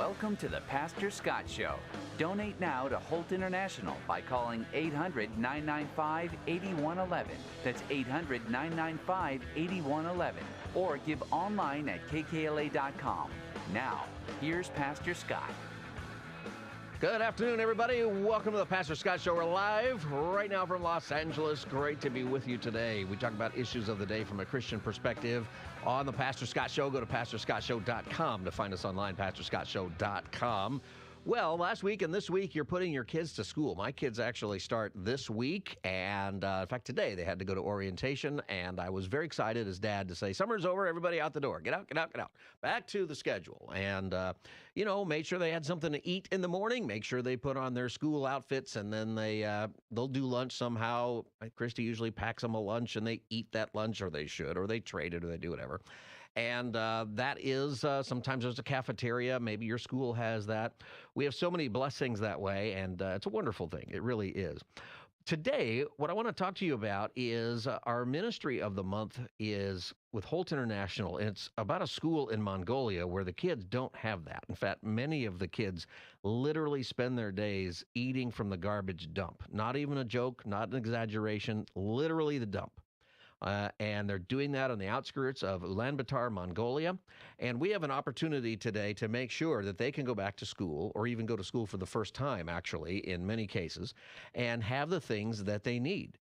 Welcome to the Pastor Scott Show. Donate now to Holt International by calling 800-995-8111. That's 800-995-8111. Or give online at kkla.com. Now, here's Pastor Scott. Good afternoon, everybody. Welcome to the Pastor Scott Show. We're live right now from Los Angeles. Great to be with you today. We talk about issues of the day from a Christian perspective on the Pastor Scott Show. Go to pastorscottshow.com to find us online, pastorscottshow.com. Well, last week and this week, you're putting your kids to school. My kids actually start this week, and in fact, today they had to go to orientation, and I was very excited as dad to say, summer's over, everybody out the door. Get out, get out, get out. Back to the schedule. And, made sure they had something to eat in the morning, make sure they put on their school outfits, and then they'll do lunch somehow. Christy usually packs them a lunch, and they eat that lunch, or they should, or they trade it, or they do whatever. And that is, sometimes there's a cafeteria. Maybe your school has that. We have so many blessings that way, and it's a wonderful thing. It really is. Today, what I want to talk to you about is our ministry of the month is with Holt International. And it's about a school in Mongolia where the kids don't have that. In fact, many of the kids literally spend their days eating from the garbage dump. Not even a joke, not an exaggeration, literally the dump. And they're doing that on the outskirts of Ulaanbaatar, Mongolia. And we have an opportunity today to make sure that they can go back to school, or even go to school for the first time, actually, in many cases, and have the things that they need.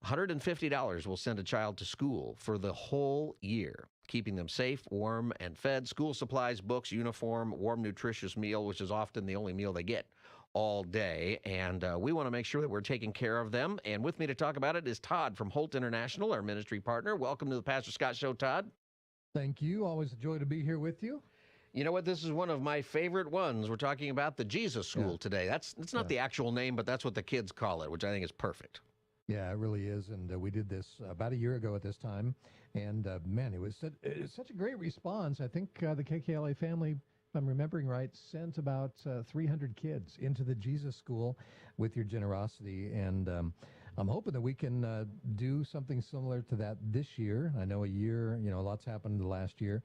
$150 will send a child to school for the whole year, keeping them safe, warm, and fed. School supplies, books, uniform, warm, nutritious meal, which is often the only meal they get all day. And we want to make sure that we're taking care of them. And with me to talk about it is Todd from Holt International, our ministry partner. Welcome to the Pastor Scott Show, Todd. Thank you. Always a joy to be here with you. You know what? This is one of my favorite ones. We're talking about the Jesus School today. It's not the actual name, but that's what the kids call it, which I think is perfect. Yeah, it really is. And we did this about a year ago at this time. And man, it was such a great response. I think the KKLA family, if I'm remembering right, sent about 300 kids into the Jesus School with your generosity. And I'm hoping that we can do something similar to that this year. I know lots happened the last year.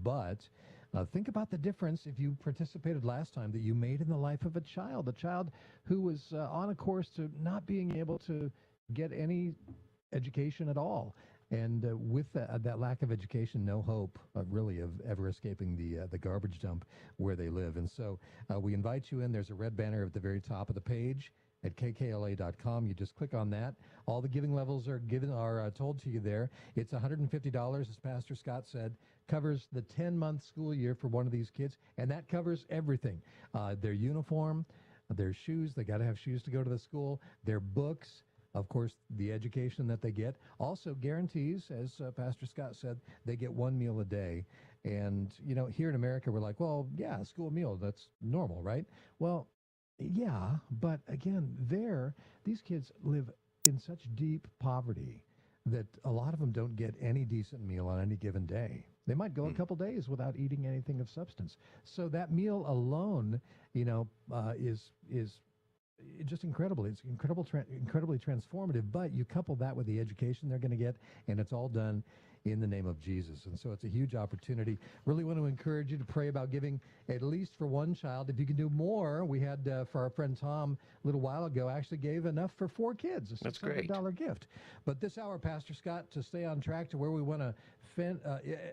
But think about the difference if you participated last time that you made in the life of a child who was on a course to not being able to get any education at all. And with that lack of education, no hope really of ever escaping the garbage dump where they live. And so we invite you in. There's a red banner at the very top of the page at kkla.com. You just click on that. All the giving levels are told to you there. It's $150, as Pastor Scott said, covers the 10-month school year for one of these kids, and that covers everything. Their uniform, their shoes, they got to have shoes to go to the school, their books, of course, the education that they get. Also guarantees, as Pastor Scott said, they get one meal a day. And, here in America, we're like, well, yeah, school meal, that's normal, right? Well, yeah, but again, these kids live in such deep poverty that a lot of them don't get any decent meal on any given day. They might go a couple days without eating anything of substance. So that meal alone, is just incredible. It's incredibly transformative, but you couple that with the education they're going to get, and it's all done in the name of Jesus. And so it's a huge opportunity. Really want to encourage you to pray about giving at least for one child. If you can do more, we had for our friend Tom a little while ago actually gave enough for 4 kids, a $600 gift. But this hour, Pastor Scott, to stay on track to where we want to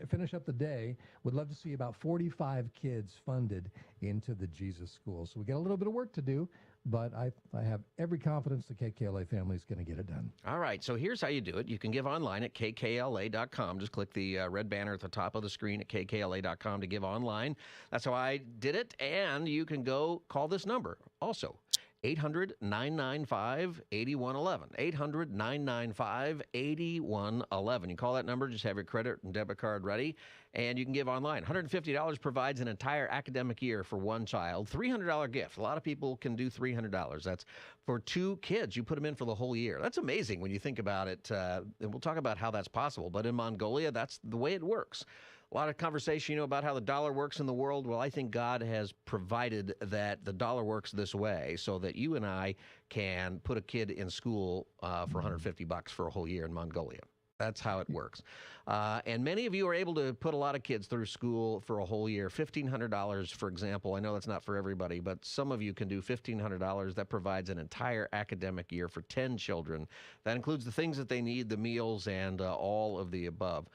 finish up the day, would love to see about 45 kids funded into the Jesus School. So we got a little bit of work to do, but I have every confidence the KKLA family is going to get it done. All right, so here's how you do it. You can give online at kkla.com. Just click the red banner at the top of the screen at kkla.com to give online. That's how I did it, and you can go call this number also. 800-995-8111. 800-995-8111. You call that number, just have your credit and debit card ready, and you can give online. $150 provides an entire academic year for one child. $300 gift. A lot of people can do $300. That's for 2 kids. You put them in for the whole year. That's amazing when you think about it. And we'll talk about how that's possible. But in Mongolia, that's the way it works. A lot of conversation, about how the dollar works in the world. Well, I think God has provided that the dollar works this way so that you and I can put a kid in school for $150 for a whole year in Mongolia. That's how it works. And many of you are able to put a lot of kids through school for a whole year. $1,500, for example. I know that's not for everybody, but some of you can do $1,500. That provides an entire academic year for 10 children. That includes the things that they need, the meals, and all of the above.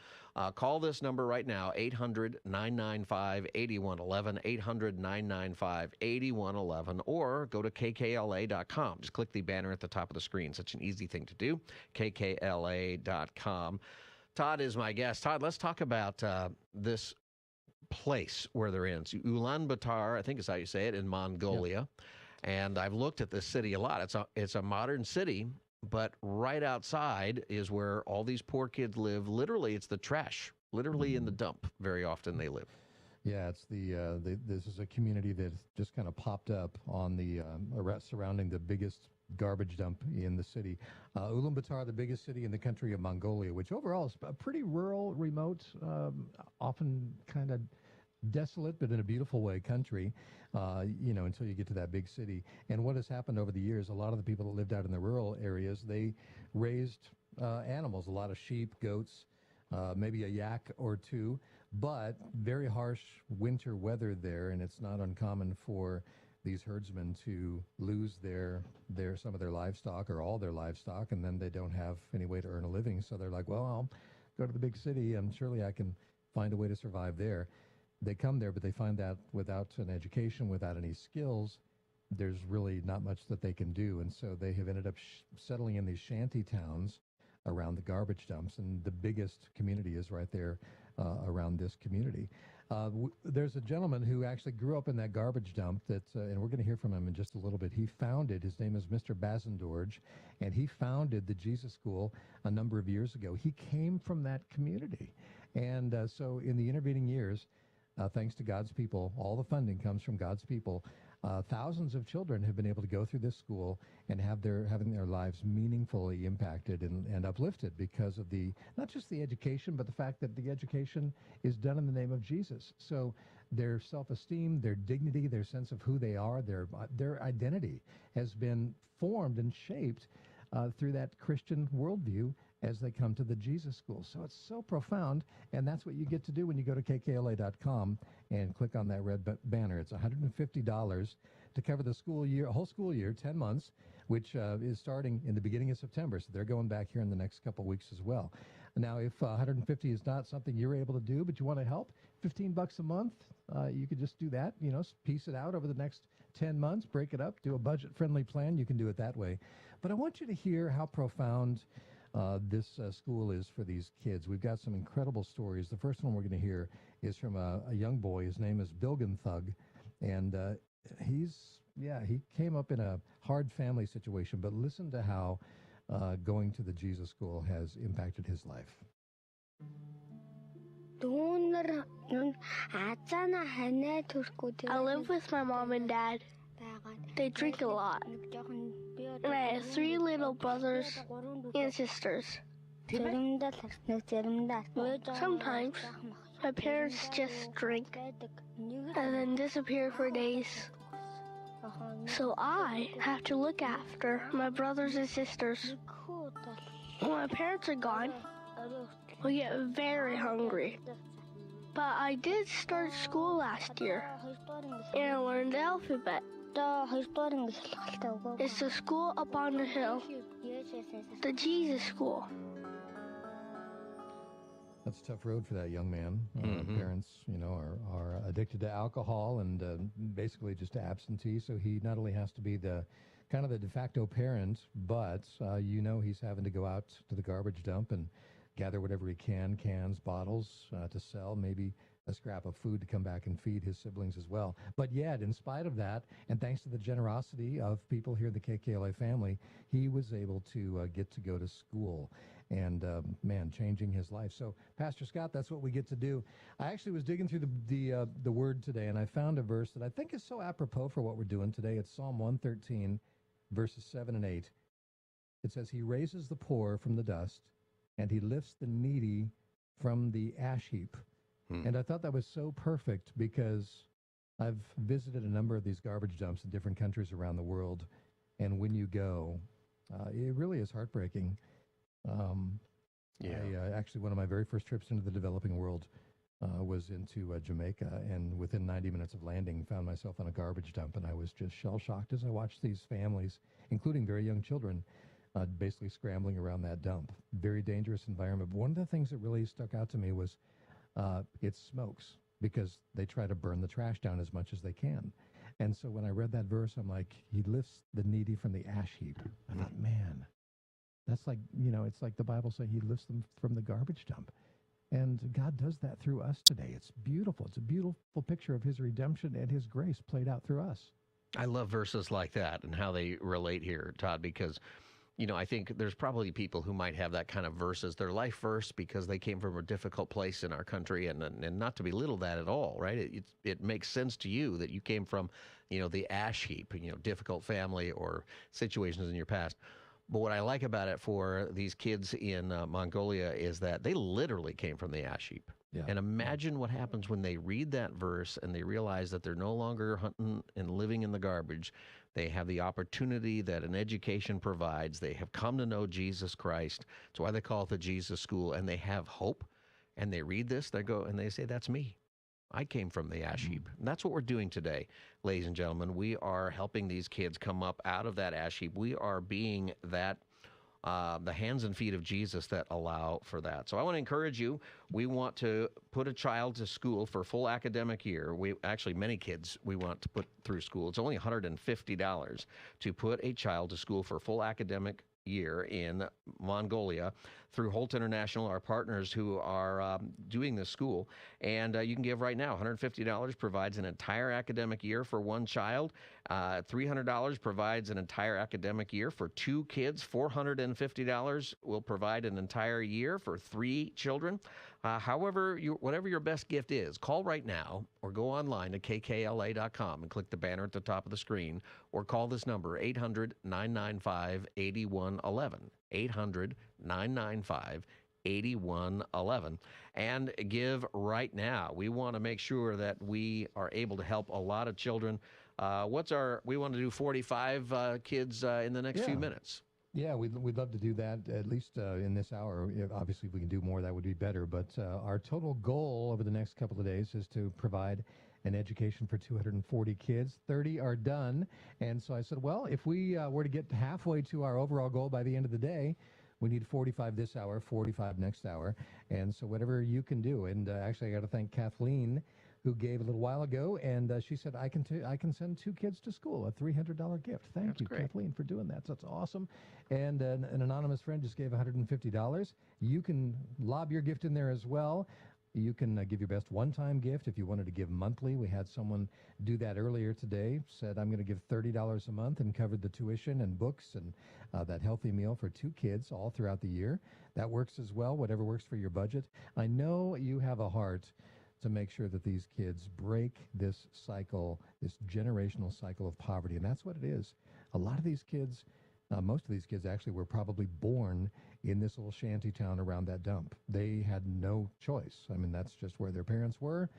Call this number right now, 800-995-8111, 800-995-8111, or go to kkla.com. Just click the banner at the top of the screen. Such an easy thing to do, kkla.com. Todd is my guest. Todd, let's talk about this place where they're in. It's Ulaanbaatar, I think is how you say it, in Mongolia. Yep. And I've looked at this city a lot. It's a modern city, but right outside is where all these poor kids live. Literally, it's the trash. Literally in the dump. Very often they live. Yeah, it's this is a community that just kind of popped up on the surrounding the biggest garbage dump in the city. Ulaanbaatar, the biggest city in the country of Mongolia, which overall is a pretty rural, remote, often kind of desolate, but in a beautiful way, country, until you get to that big city. And what has happened over the years, a lot of the people that lived out in the rural areas, they raised animals, a lot of sheep, goats, maybe a yak or two, but very harsh winter weather there, and it's not uncommon for these herdsmen to lose some of their livestock or all their livestock, and then they don't have any way to earn a living. So they're like, well, I'll go to the big city, and surely I can find a way to survive there. They come there, but they find that without an education, without any skills, there's really not much that they can do. And so they have ended up settling in these shanty towns around the garbage dumps. And the biggest community is right there around this community. There's a gentleman who actually grew up in that garbage dump and we're going to hear from him in just a little bit. His name is Mr. Bazendorj, and he founded the Jesus School a number of years ago. He came from that community. And so in the intervening years, thanks to God's people, all the funding comes from God's people. Thousands of children have been able to go through this school and having their lives meaningfully impacted and uplifted because of not just the education, but the fact that the education is done in the name of Jesus. So their self-esteem, their dignity, their sense of who they are, their identity has been formed and shaped through that Christian worldview as they come to the Jesus School. So it's so profound, and that's what you get to do when you go to kkla.com and click on that red banner. It's $150 to cover the school year, a whole school year, 10 months, which is starting in the beginning of September. So they're going back here in the next couple of weeks as well. Now, if $150 is not something you're able to do, but you want to help, $15 a month, you could just do that, piece it out over the next 10 months, break it up, do a budget-friendly plan. You can do it that way. But I want you to hear how profound this school is for these kids. We've got some incredible stories. The first one we're going to hear is from a young boy. His name is Bilgan Thug, and he came up in a hard family situation, but listen to how going to the Jesus School has impacted his life. I live with my mom and dad. They drink a lot. And I have 3 little brothers and sisters. Sometimes my parents just drink and then disappear for days. So I have to look after my brothers and sisters. When my parents are gone, we get very hungry. But I did start school last year, and I learned the alphabet. It's the school up on the hill, the Jesus School. That's a tough road for that young man. Parents, are addicted to alcohol and basically just absentee. So he not only has to be the kind of the de facto parent, but he's having to go out to the garbage dump and gather whatever he can, cans, bottles to sell, maybe a scrap of food to come back and feed his siblings as well. But yet, in spite of that, and thanks to the generosity of people here in the KKLA family, he was able to get to go to school and, changing his life. So, Pastor Scott, that's what we get to do. I actually was digging through the Word today, and I found a verse that I think is so apropos for what we're doing today. It's Psalm 113, verses 7 and 8. It says, "He raises the poor from the dust, and he lifts the needy from the ash heap." And I thought that was so perfect because I've visited a number of these garbage dumps in different countries around the world. And when you go, it really is heartbreaking. Yeah. Actually, one of my very first trips into the developing world was into Jamaica, and within 90 minutes of landing, found myself on a garbage dump, and I was just shell-shocked as I watched these families, including very young children, basically scrambling around that dump. Very dangerous environment. But one of the things that really stuck out to me was it smokes, because they try to burn the trash down as much as they can. And so when I read that verse, I'm like, he lifts the needy from the ash heap. I thought, man, that's like, it's like the Bible saying he lifts them from the garbage dump. And God does that through us today. It's beautiful. It's a beautiful picture of his redemption and his grace played out through us. I love verses like that and how they relate here, Todd, because I think there's probably people who might have that kind of verse as their life verse because they came from a difficult place in our country, and not to belittle that at all, right? It makes sense to you that you came from, the ash heap, difficult family or situations in your past. But what I like about it for these kids in Mongolia is that they literally came from the ash heap. Yeah. And imagine what happens when they read that verse and they realize that they're no longer hunting and living in the garbage. They have the opportunity that an education provides. They have come to know Jesus Christ. That's why they call it the Jesus School. And they have hope. And they read this, they go and they say, that's me. I came from the ash heap. And that's what we're doing today, ladies and gentlemen. We are helping these kids come up out of that ash heap. We are being that the hands and feet of Jesus that allow for that. So I want to encourage you. We want to put a child to school for a full academic year. Many kids we want to put through school. It's only $150 to put a child to school for a full academic year in Mongolia through Holt International, our partners who are doing this school. And you can give right now. $150 provides an entire academic year for one child. $300 provides an entire academic year for two kids. $450 will provide an entire year for three children. Whatever your best gift is, call right now or go online to kkla.com and click the banner at the top of the screen, or call this number, 800-995-8111, 800-995-8111, and give right now. We want to make sure that we are able to help a lot of children. We want to do 45 kids in the next few minutes. Yeah, we'd love to do that, at least in this hour. Obviously, if we can do more, that would be better. But our total goal over the next couple of days is to provide an education for 240 kids. 30 are done. And so I said, well, if we were to get halfway to our overall goal by the end of the day, we need 45 this hour, 45 next hour. And so whatever you can do. And actually, I got to thank Kathleen, who gave a little while ago, and she said, I can send two kids to school, a $300 gift. Thank you, Kathleen, for doing that. So that's awesome. And an anonymous friend just gave $150. You can lob your gift in there as well. You can give your best one-time gift if you wanted to give monthly. We had someone do that earlier today, said, I'm going to give $30 a month, and covered the tuition and books and that healthy meal for two kids all throughout the year. That works as well, whatever works for your budget. I know you have a heart to make sure that these kids break this cycle, this generational cycle of poverty. And that's what it is. A lot of these kids, most of these kids actually were probably born in this little shanty town around that dump. They had no choice. I mean, that's just where their parents were.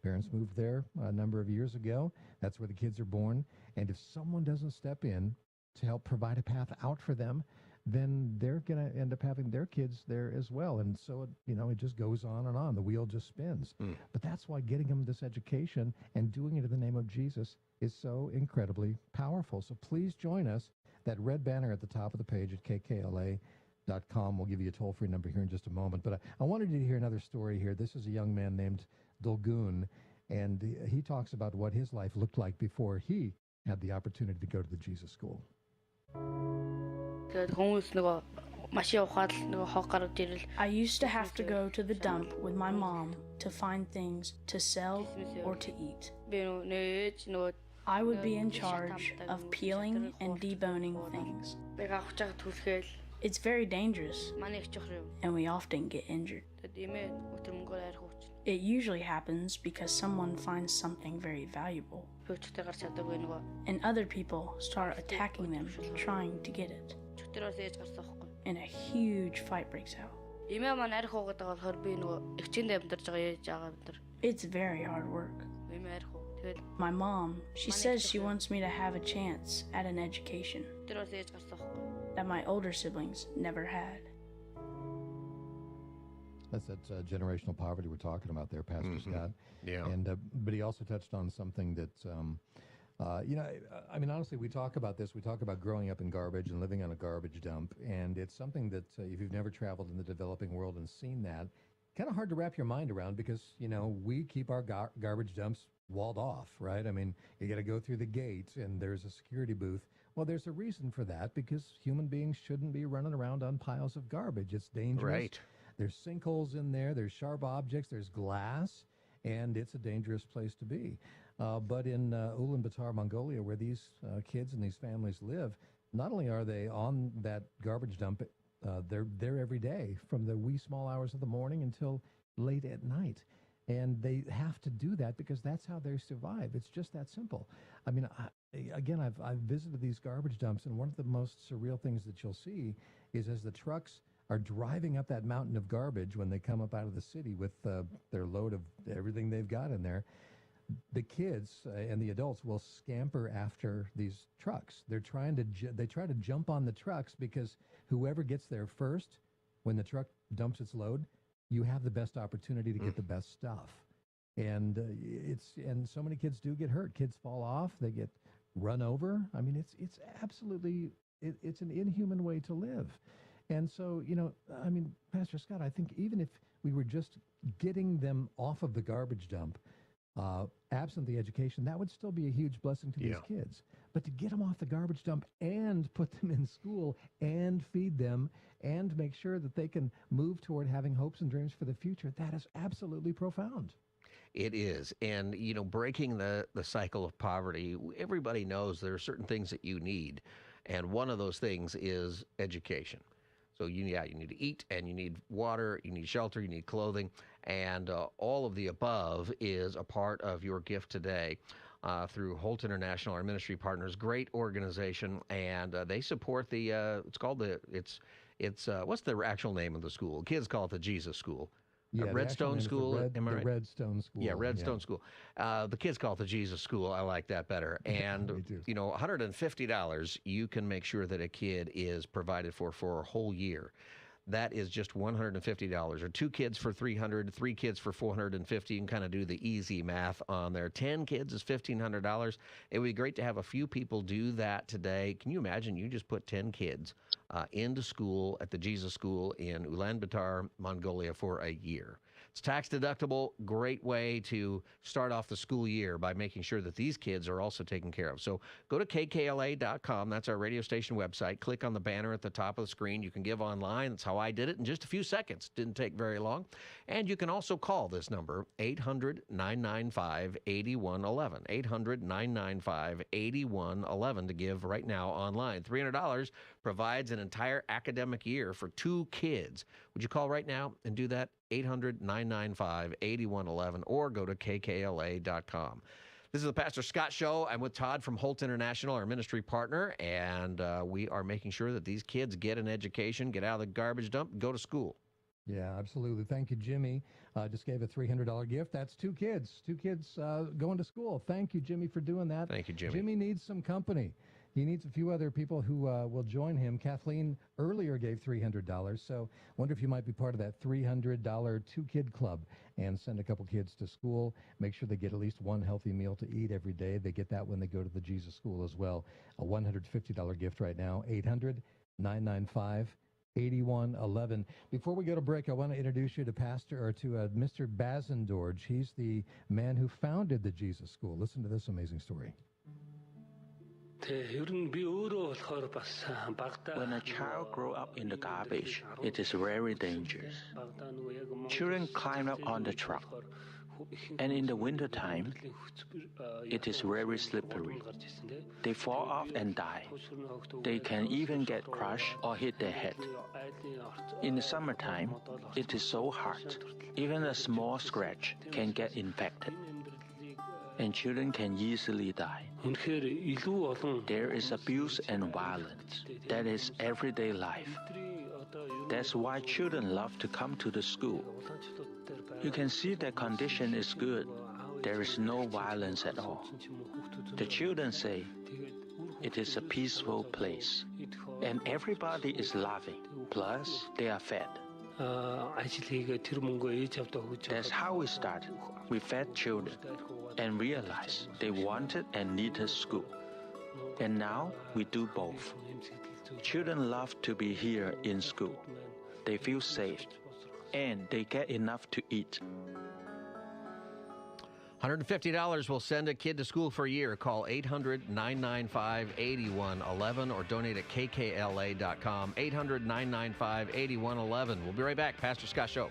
Parents moved there a number of years ago. That's where the kids are born. And if someone doesn't step in to help provide a path out for them, then they're going to end up having their kids there as well. And so, it just goes on and on. The wheel just spins. But that's why getting them this education and doing it in the name of Jesus is so incredibly powerful. So please join us. That red banner at the top of the page at kkla.com. We'll give you a toll-free number here in just a moment. But I wanted you to hear another story here. This is a young man named Dolgun, and he talks about what his life looked like before he had the opportunity to go to the Jesus School. I used to have to go to the dump with my mom to find things to sell or to eat. I would be in charge of peeling and deboning things. It's very dangerous, and we often get injured. It usually happens because someone finds something very valuable, and other people start attacking them, trying to get it. And a huge fight breaks out. It's very hard work. My mom, she says she wants me to have a chance at an education that my older siblings never had. That's that generational poverty we're talking about there, Pastor Scott. Yeah. And but he also touched on something that, I mean, honestly, we talk about this. We talk about growing up in garbage and living on a garbage dump, and it's something that if you've never traveled in the developing world and seen that, kind of hard to wrap your mind around because we keep our garbage dumps walled off, right? I mean, you got to go through the gate, and there's a security booth. Well, there's a reason for that because human beings shouldn't be running around on piles of garbage. It's dangerous. Right. There's sinkholes in there. There's sharp objects. There's glass, and it's a dangerous place to be. But in Ulaanbaatar, Mongolia, where these kids and these families live, not only are they on that garbage dump, they're there every day from the wee small hours of the morning until late at night. And they have to do that because that's how they survive. It's just that simple. I mean, I've visited these garbage dumps, and one of the most surreal things that you'll see is as the trucks are driving up that mountain of garbage when they come up out of the city with their load of everything they've got in there, the kids and the adults will scamper after these trucks. They try to jump on the trucks because whoever gets there first when the truck dumps its load, you have the best opportunity to get the best stuff. And and so many kids do get hurt. Kids fall off, they get run over. I mean, it's absolutely it's an inhuman way to live. And so, I mean, Pastor Scott, I think even if we were just getting them off of the garbage dump, absent the education, that would still be a huge blessing to these kids. But to get them off the garbage dump and put them in school and feed them and make sure that they can move toward having hopes and dreams for the future, that is absolutely profound. It is. And, breaking the cycle of poverty, everybody knows there are certain things that you need. And one of those things is education. So, you need to eat, and you need water, you need shelter, you need clothing, and all of the above is a part of your gift today through Holt International, our ministry partners. Great organization, and they support the, what's the actual name of the school? Kids call it the Jesus School. Yeah, Redstone School, am I right? Redstone School. Yeah, Redstone School. The kids call it the Jesus School. I like that better. And, $150, you can make sure that a kid is provided for a whole year. That is just $150. Or 2 kids for $300, 3 kids for $450. You can kind of do the easy math on there. 10 kids is $1,500. It would be great to have a few people do that today. Can you imagine you just put 10 kids into school at the Jesus School in Ulaanbaatar, Mongolia for a year? It's tax deductible. Great way to start off the school year by making sure that these kids are also taken care of. So go to kkla.com. That's our radio station website. Click on the banner at the top of the screen. You can give online. That's how I did it in just a few seconds. Didn't take very long. And you can also call this number, 800-995-8111. 800-995-8111 to give right now online. $300 provides an entire academic year for 2 kids. Would you call right now and do that? 800-995-8111 or go to kkla.com. This is the Pastor Scott Show. I'm with Todd from Holt International, our ministry partner, and we are making sure that these kids get an education, get out of the garbage dump, go to school. Yeah, absolutely. Thank you, Jimmy. Just gave a $300 gift. That's 2 kids. 2 kids going to school. Thank you, Jimmy, for doing that. Thank you, Jimmy. Jimmy needs some company. He needs a few other people who will join him. Kathleen earlier gave $300, so wonder if you might be part of that $300 2-kid club and send a couple kids to school. Make sure they get at least one healthy meal to eat every day. They get that when they go to the Jesus School as well. A $150 gift right now, 800-995-8111. Before we go to break, I want to introduce you to Mr. Bazendorj. He's the man who founded the Jesus School. Listen to this amazing story. When a child grows up in the garbage, it is very dangerous. Children climb up on the truck, and in the wintertime, it is very slippery. They fall off and die. They can even get crushed or hit their head. In the summertime, it is so hot, even a small scratch can get infected, and children can easily die. There is abuse and violence. That is everyday life. That's why children love to come to the school. You can see their condition is good. There is no violence at all. The children say it is a peaceful place, and everybody is laughing. Plus, they are fed. That's how we started. We fed children and realized they wanted and needed school. And now we do both. Children love to be here in school. They feel safe and they get enough to eat. $150 will send a kid to school for a year. Call 800-995-8111 or donate at kkla.com. 800-995-8111. We'll be right back. Pastor Scott Show.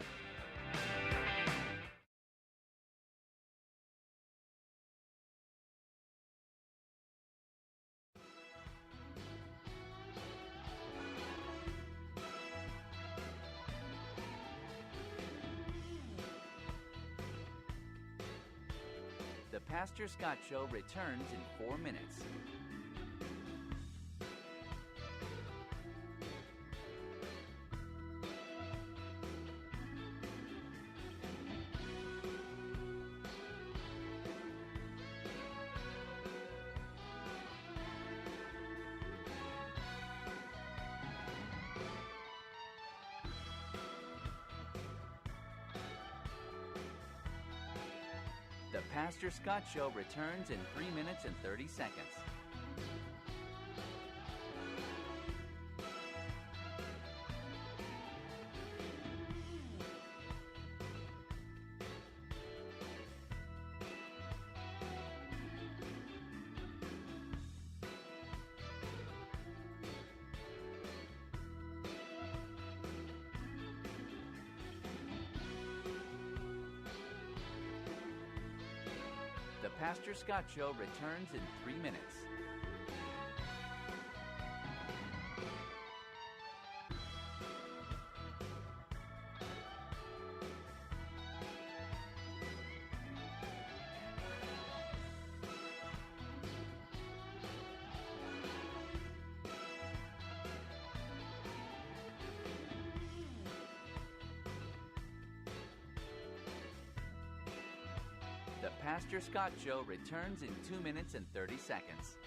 The Pastor Scott Show returns in 4 minutes. The Pastor Scott Show returns in 3 minutes and 30 seconds. The Pastor Scott Show returns in 3 minutes. The Pastor Scott Show returns in 2 minutes and 30 seconds.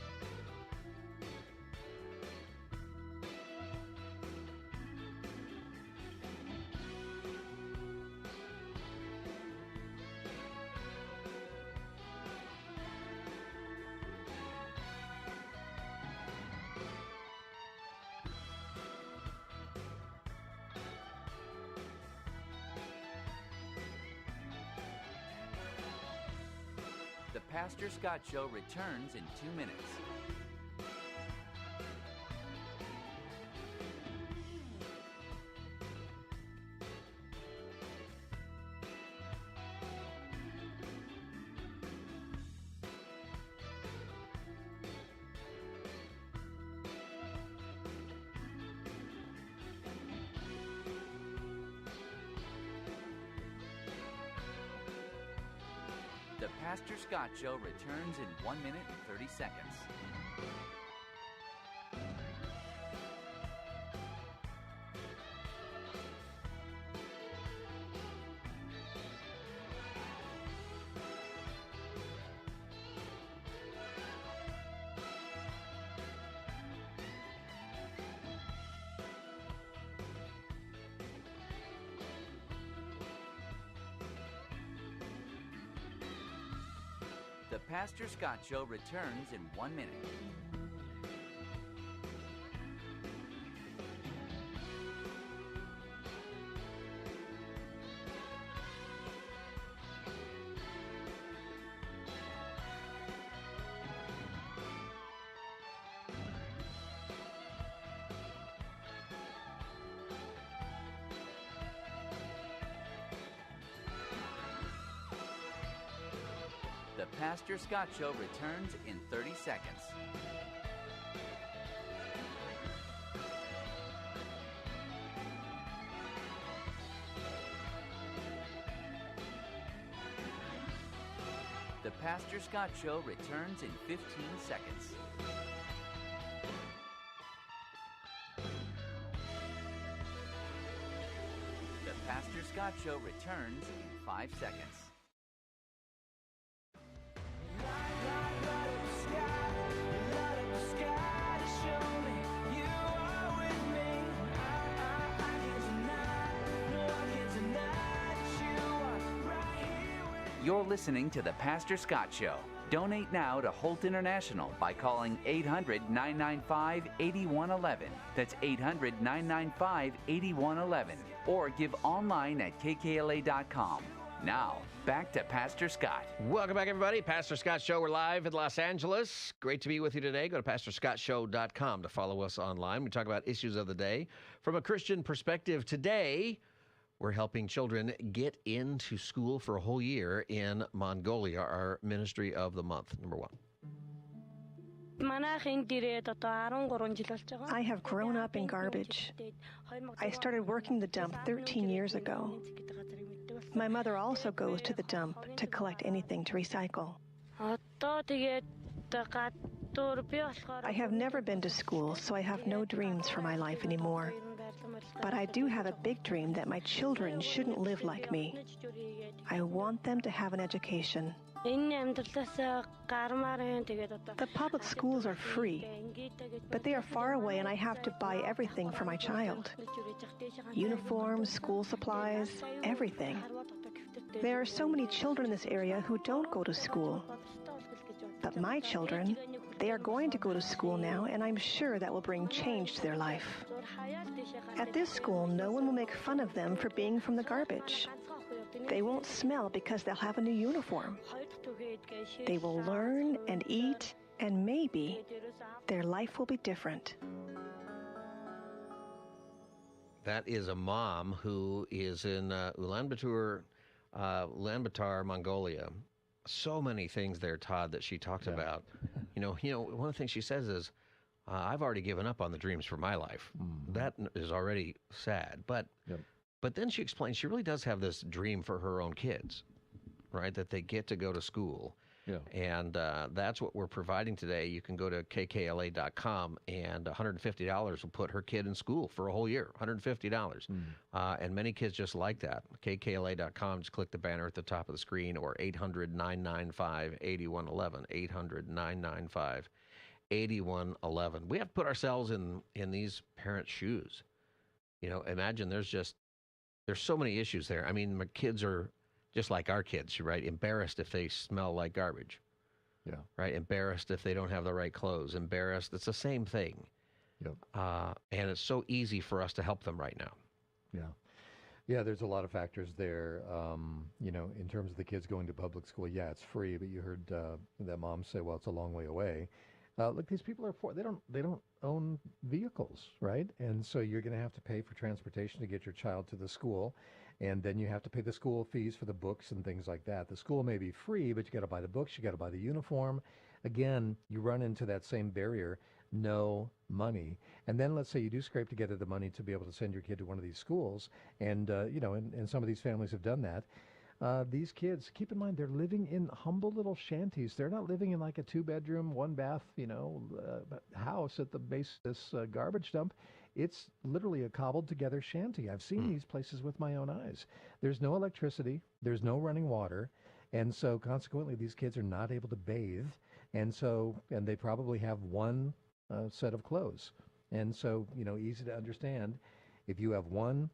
The Pastor Scott Show returns in 2 minutes. The Pastor Scott Show returns in 1 minute and 30 seconds. The Pastor Scott Show returns in 1 minute. The Pastor Scott Show returns in 30 seconds. The Pastor Scott Show returns in 15 seconds. The Pastor Scott Show returns in 5 seconds. You're listening to The Pastor Scott Show. Donate now to Holt International by calling 800-995-8111. That's 800-995-8111. Or give online at kkla.com. Now, back to Pastor Scott. Welcome back, everybody. Pastor Scott Show. We're live in Los Angeles. Great to be with you today. Go to pastorscottshow.com to follow us online. We talk about issues of the day from a Christian perspective. Today, we're helping children get into school for a whole year in Mongolia, our ministry of the month, number 1. I have grown up in garbage. I started working the dump 13 years ago. My mother also goes to the dump to collect anything to recycle. I have never been to school, so I have no dreams for my life anymore. But I do have a big dream that my children shouldn't live like me. I want them to have an education. The public schools are free, but they are far away and I have to buy everything for my child. Uniforms, school supplies, everything. There are so many children in this area who don't go to school. But my children, they are going to go to school now, and I'm sure that will bring change to their life. At this school, no one will make fun of them for being from the garbage. They won't smell because they'll have a new uniform. They will learn and eat, and maybe their life will be different. That is a mom who is in Ulaanbaatar, Mongolia. So many things there, Todd, that she talked about. You know, one of the things she says is, I've already given up on the dreams for my life. Mm-hmm. That is already sad. But then she explains she really does have this dream for her own kids, right? That they get to go to school. Yeah. And that's what we're providing today. You can go to kkla.com, and $150 will put her kid in school for a whole year. $150. And many kids just like that. kkla.com, just click the banner at the top of the screen, or 800-995-8111. 800-995-8111. We have to put ourselves in these parents' shoes. You know, imagine there's so many issues there. I mean, my kids are just like our kids, right? Embarrassed if they smell like garbage. Yeah. Right? Embarrassed if they don't have the right clothes. Embarrassed. It's the same thing. Yep. And it's so easy for us to help them right now. Yeah. Yeah, there's a lot of factors there. You know, in terms of the kids going to public school, yeah, it's free, but you heard that mom say, well, it's a long way away. Look, these people are poor. They don't own vehicles, right? And so you're going to have to pay for transportation to get your child to the school. And then you have to pay the school fees for the books and things like that. The school may be free, but you got to buy the books, you got to buy the uniform. Again, you run into that same barrier, no money. And then let's say you do scrape together the money to be able to send your kid to one of these schools. And, you know, and some of these families have done that. These kids, keep in mind, they're living in humble little shanties. They're not living in like a 2-bedroom, 1-bath, house at the base of this garbage dump. It's literally a cobbled together shanty. I've seen these places with my own eyes. There's no electricity. There's no running water. And so consequently, these kids are not able to bathe. And they probably have one set of clothes. And so, easy to understand, if you have one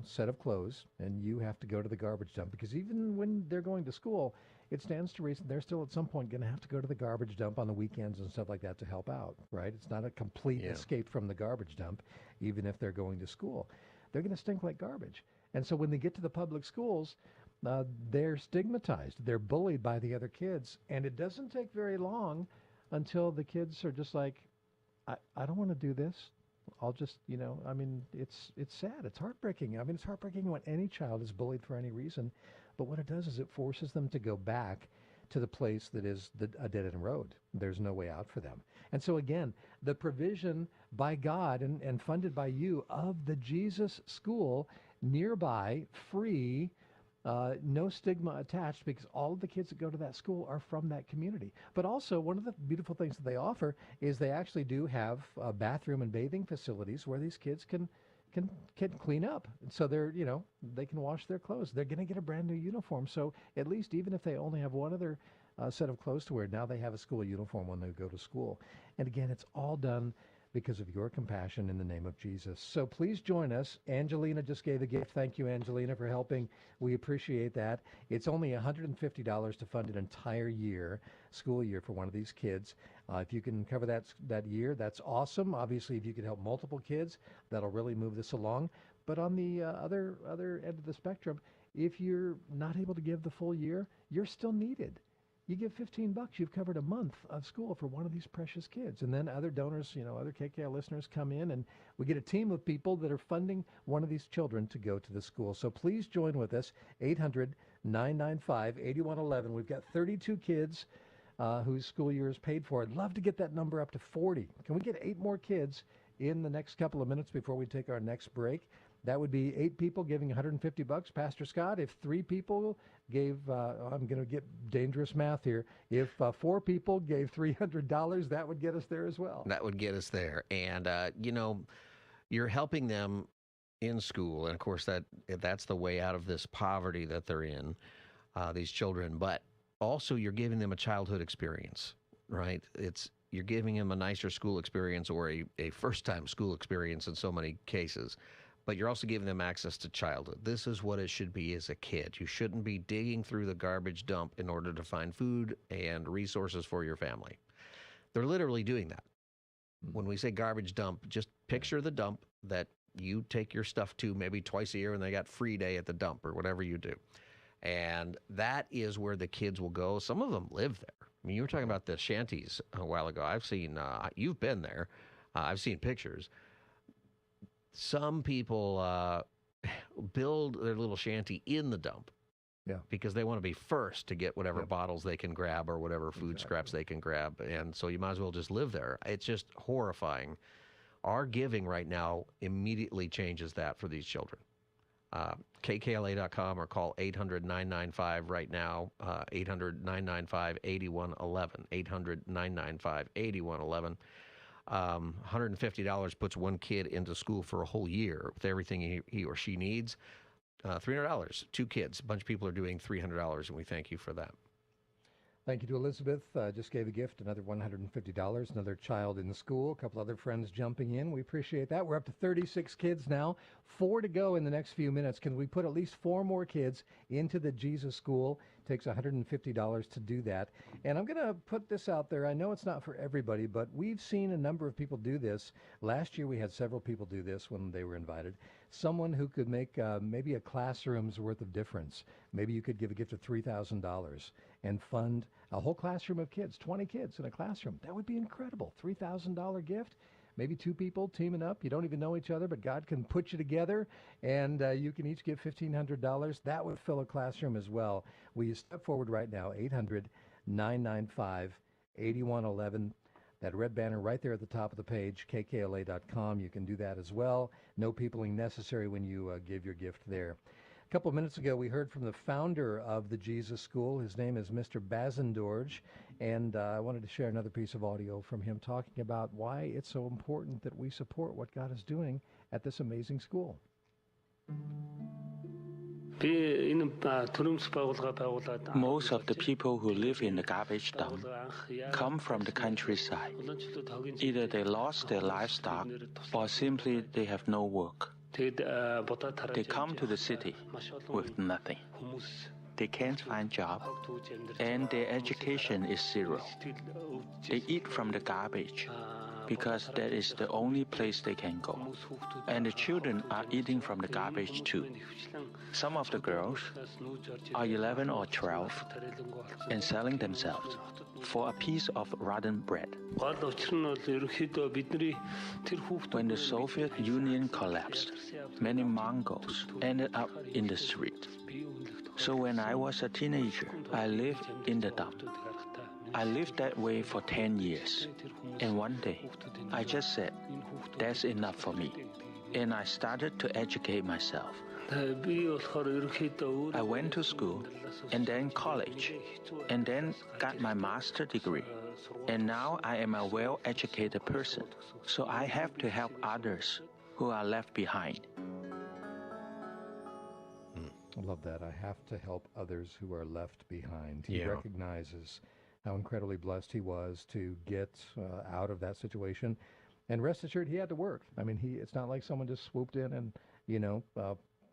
set of clothes and you have to go to the garbage dump, because even when they're going to school, it stands to reason they're still at some point going to have to go to the garbage dump on the weekends and stuff like that to help out, right? It's not a complete escape from the garbage dump, even if they're going to school. They're going to stink like garbage. And so when they get to the public schools, they're stigmatized. They're bullied by the other kids. And it doesn't take very long until the kids are just like, I don't want to do this. I'll just, it's sad. It's heartbreaking. It's heartbreaking when any child is bullied for any reason. But what it does is it forces them to go back to the place that is a dead-end road. There's no way out for them. And so again, the provision by God and funded by you of the Jesus School nearby, free, no stigma attached, because all of the kids that go to that school are from that community. But also, one of the beautiful things that they offer is they actually do have bathroom and bathing facilities where these kids can clean up. So they can wash their clothes. They're going to get a brand new uniform. So at least even if they only have one other set of clothes to wear, now they have a school uniform when they go to school. And again, it's all done because of your compassion in the name of Jesus. So please join us. Angelina just gave a gift. Thank you, Angelina, for helping. We appreciate that. It's only $150 to fund an entire year, school year, for one of these kids. If you can cover that year, that's awesome. Obviously, if you can help multiple kids, that'll really move this along. But on the other end of the spectrum, if you're not able to give the full year, you're still needed. You give $15, you've covered a month of school for one of these precious kids. And then other donors, other KKL listeners come in, and we get a team of people that are funding one of these children to go to the school. So please join with us, 800-995-8111. We've got 32 kids whose school year is paid for. I'd love to get that number up to 40. Can we get 8 more kids in the next couple of minutes before we take our next break? That would be 8 people giving $150. Pastor Scott, if 3 people gave, I'm going to get dangerous math here, if 4 people gave $300, that would get us there as well. That would get us there. And, you're helping them in school. And, of course, that's the way out of this poverty that they're in, these children. But also you're giving them a childhood experience, right? You're giving them a nicer school experience, or a first-time school experience in so many cases. But you're also giving them access to childhood. This is what it should be as a kid. You shouldn't be digging through the garbage dump in order to find food and resources for your family. They're literally doing that. When we say garbage dump, just picture the dump that you take your stuff to maybe twice a year, and they got free day at the dump or whatever you do. And that is where the kids will go. Some of them live there. I mean, you were talking about the shanties a while ago. I've seen, you've been there. I've seen pictures. Some people build their little shanty in the dump, because they want to be first to get whatever bottles they can grab or whatever food scraps they can grab, and so you might as well just live there. It's just horrifying. Our giving right now immediately changes that for these children. KKLA.com or call 800-995 right now, 800-995-8111, 800-995-8111. $150 puts one kid into school for a whole year with everything he or she needs. $300, 2 kids. A bunch of people are doing $300, and we thank you for that. Thank you to Elizabeth. Just gave a gift, another $150, another child in the school, a couple other friends jumping in. We appreciate that. We're up to 36 kids now, 4 to go in the next few minutes. Can we put at least 4 more kids into the Jesus School? Takes $150 to do that. And I'm going to put this out there. I know it's not for everybody, but we've seen a number of people do this. Last year we had several people do this when they were invited. Someone who could make maybe a classroom's worth of difference. Maybe you could give a gift of $3,000 and fund a whole classroom of kids, 20 kids in a classroom. That would be incredible. $3,000 gift. Maybe 2 people teaming up. You don't even know each other, but God can put you together, and you can each give $1,500. That would fill a classroom as well. Will you step forward right now? 800-995-8111. That red banner right there at the top of the page, kkla.com. You can do that as well. No peopling necessary when you give your gift there. A couple of minutes ago, we heard from the founder of the Jesus School. His name is Mr. Bazendorj, and I wanted to share another piece of audio from him talking about why it's so important that we support what God is doing at this amazing school. Most of the people who live in the garbage dump come from the countryside. Either they lost their livestock or simply they have no work. They come to the city with nothing. They can't find job, and their education is zero. They eat from the garbage because that is the only place they can go. And the children are eating from the garbage too. Some of the girls are 11 or 12 and selling themselves for a piece of rotten bread. When the Soviet Union collapsed, many Mongols ended up in the street. So when I was a teenager, I lived in the dump. I lived that way for 10 years. And one day, I just said, that's enough for me. And I started to educate myself. I went to school, and then college, and then got my master's degree. And now I am a well-educated person, so I have to help others who are left behind. I love that. I have to help others who are left behind. He recognizes how incredibly blessed he was to get out of that situation. And rest assured, he had to work. I mean, it's not like someone just swooped in and,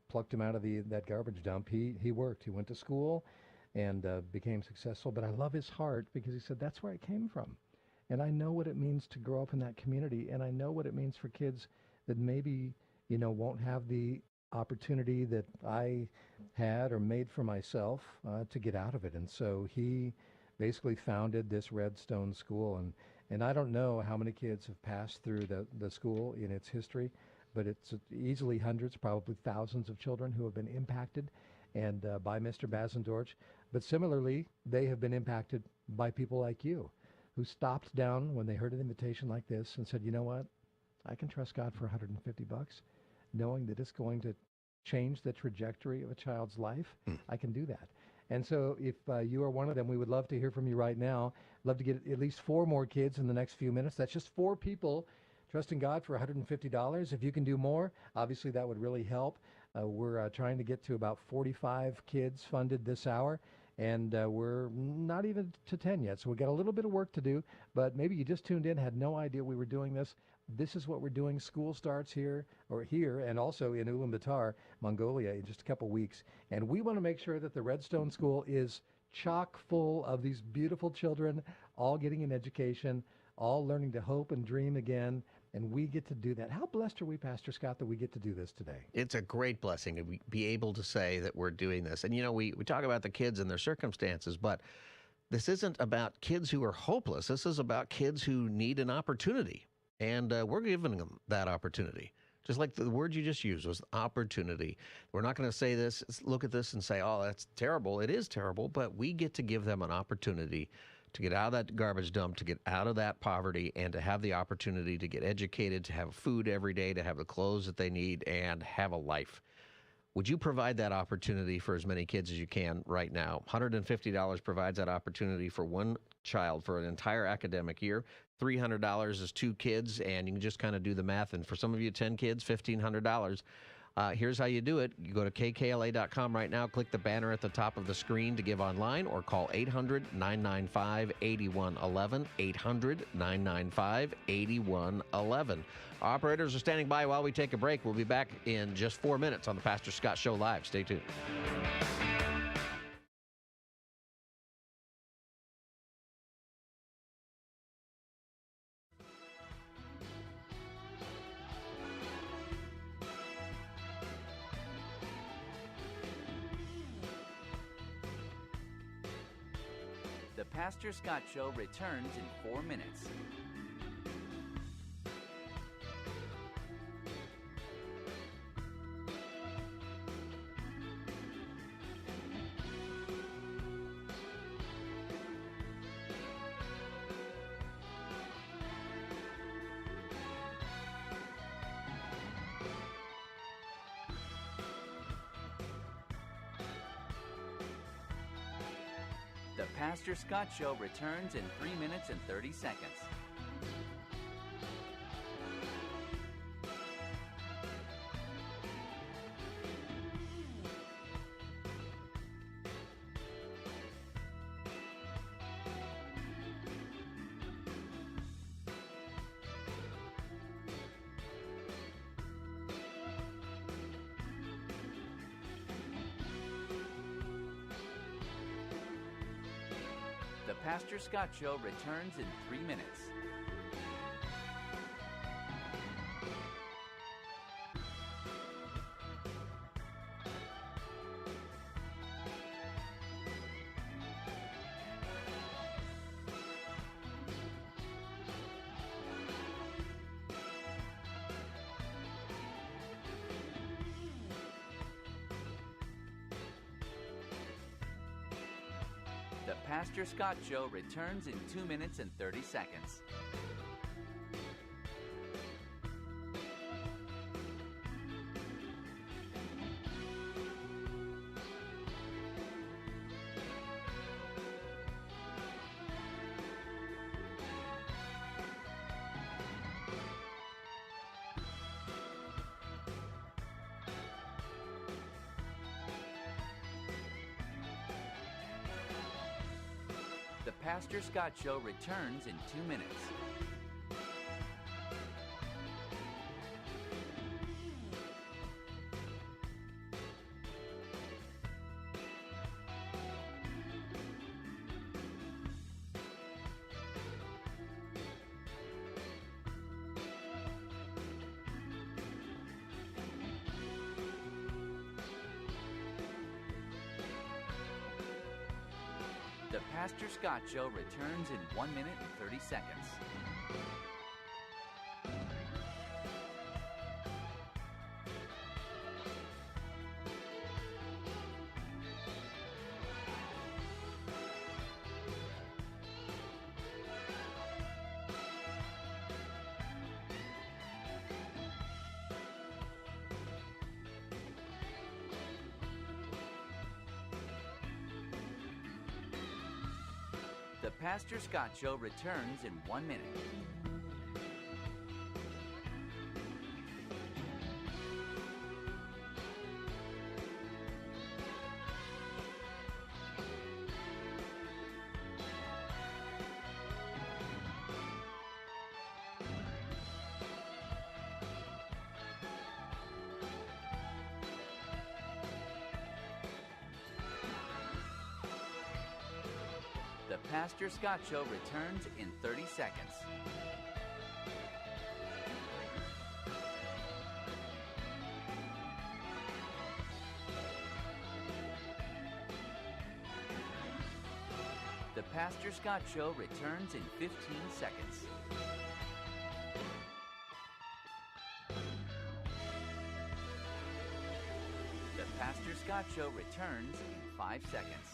plucked him out of that garbage dump. He worked. He went to school and became successful. But I love his heart because he said, that's where I came from. And I know what it means to grow up in that community. And I know what it means for kids that maybe, won't have the opportunity that I had or made for myself to get out of it. And so he basically founded this Redstone School. And I don't know how many kids have passed through the school in its history, but it's easily hundreds, probably thousands of children who have been impacted and by Mr. Bazendorch. But similarly, they have been impacted by people like you who stopped down when they heard an invitation like this and said, you know what, I can trust God for $150, knowing that it's going to change the trajectory of a child's life. I can do that. And so if you are one of them, we would love to hear from you right now. Love to get at least 4 more kids in the next few minutes. That's just 4 people trusting God for $150. If you can do more, obviously that would really help. We're trying to get to about 45 kids funded this hour, and we're not even to 10 yet. So we've got a little bit of work to do, but maybe you just tuned in, had no idea we were doing this. This is what we're doing. School starts here, and also in Ulaanbaatar, Mongolia, in just a couple weeks. And we want to make sure that the Redstone School is chock full of these beautiful children, all getting an education, all learning to hope and dream again. And we get to do that. How blessed are we, Pastor Scott, that we get to do this today? It's a great blessing to be able to say that we're doing this. And, we talk about the kids and their circumstances, but this isn't about kids who are hopeless. This is about kids who need an opportunity. And we're giving them that opportunity. Just like the word you just used was opportunity. We're not going to say this, look at this and say, oh, that's terrible. It is terrible, but we get to give them an opportunity to get out of that garbage dump, to get out of that poverty, and to have the opportunity to get educated, to have food every day, to have the clothes that they need, and have a life. Would you provide that opportunity for as many kids as you can right now? $150 provides that opportunity for one child for an entire academic year. $300 is 2 kids, and you can just kind of do the math. And for some of you, 10 kids, $1,500. Here's how you do it. You go to kkla.com right now, click the banner at the top of the screen to give online, or call 800-995-8111, 800-995-8111. Operators are standing by while we take a break. We'll be back in just 4 minutes on the Pastor Scott Show Live. Stay tuned. The Pastor Scott Show returns in 4 minutes. The Pastor Scott Show returns in 3 minutes and 30 seconds. The Pastor Scott Show returns in 3 minutes. The Pastor Scott Show returns in 2 minutes and 30 seconds. The Pastor Scott Show returns in 2 minutes. The Pastor Scott Show returns in 1 minute and 30 seconds. The Pastor Scott Show returns in 1 minute. The Pastor Scott Show returns in 30 seconds. The Pastor Scott Show returns in 15 seconds. The Pastor Scott Show returns in 5 seconds.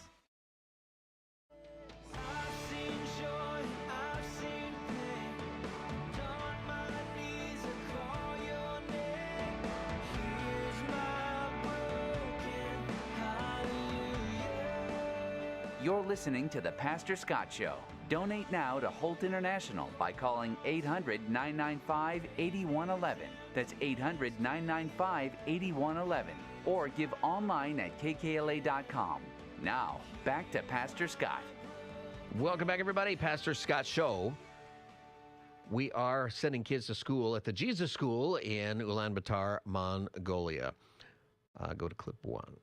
You're listening to The Pastor Scott Show. Donate now to Holt International by calling 800-995-8111. That's 800-995-8111. Or give online at kkla.com. Now, back to Pastor Scott. Welcome back, everybody. Pastor Scott Show. We are sending kids to school at the Jesus School in Ulaanbaatar, Mongolia. Go to clip 1.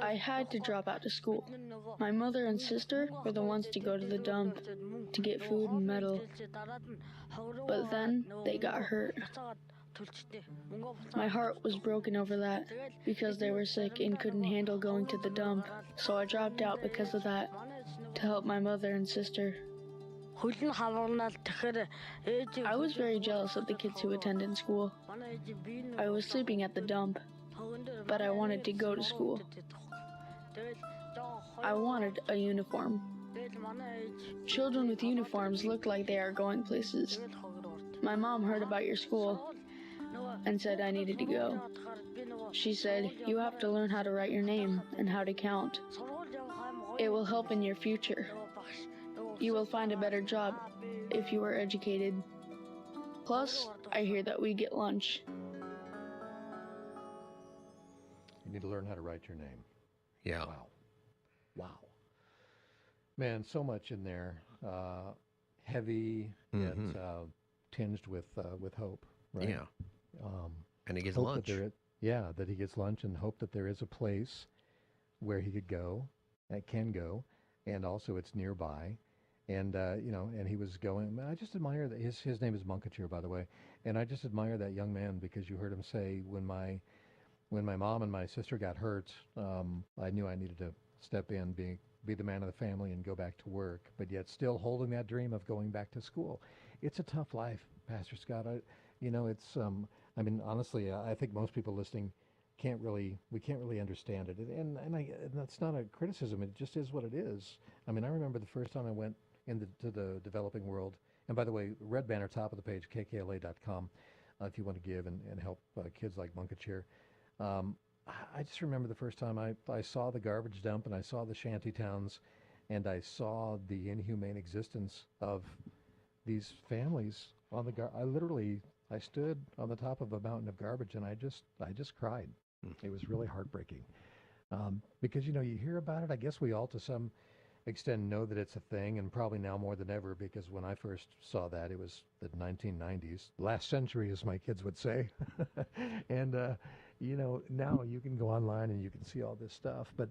I had to drop out of school. My mother and sister were the ones to go to the dump to get food and metal. But then they got hurt. My heart was broken over that because they were sick and couldn't handle going to the dump. So I dropped out because of that to help my mother and sister. I was very jealous of the kids who attended school. I was sleeping at the dump, but I wanted to go to school. I wanted a uniform. Children with uniforms look like they are going places. My mom heard about your school and said I needed to go. She said, "You have to learn how to write your name and how to count. It will help in your future. You will find a better job if you are educated. Plus, I hear that we get lunch." You need to learn how to write your name. Yeah. Wow. Man, so much in there. Heavy, yet tinged with hope, right? Yeah. And he gets hope lunch. That he gets lunch, and hope that there is a place where he could go, that can go, and also it's nearby. And, and he was going, I just admire that his name is Munkachir, by the way. And I just admire that young man because you heard him say, when my mom and my sister got hurt, I knew I needed to step in, be the man of the family and go back to work, but yet still holding that dream of going back to school. It's a tough life, Pastor Scott. Honestly, I think most people listening can't really understand it. And that's not a criticism. It just is what it is. I mean, I remember the first time I went into the developing world. And by the way, red banner, top of the page, kkla.com, if you want to give and help kids like Munkachir. I just remember the first time I saw the garbage dump and I saw the shanty towns and I saw the inhumane existence of these families on the I stood on the top of a mountain of garbage and I just cried. It was really heartbreaking. Because, you hear about it. I guess we all to some extent know that it's a thing, and probably now more than ever, because when I first saw that, it was the 1990s, last century, as my kids would say. And, now you can go online and you can see all this stuff, but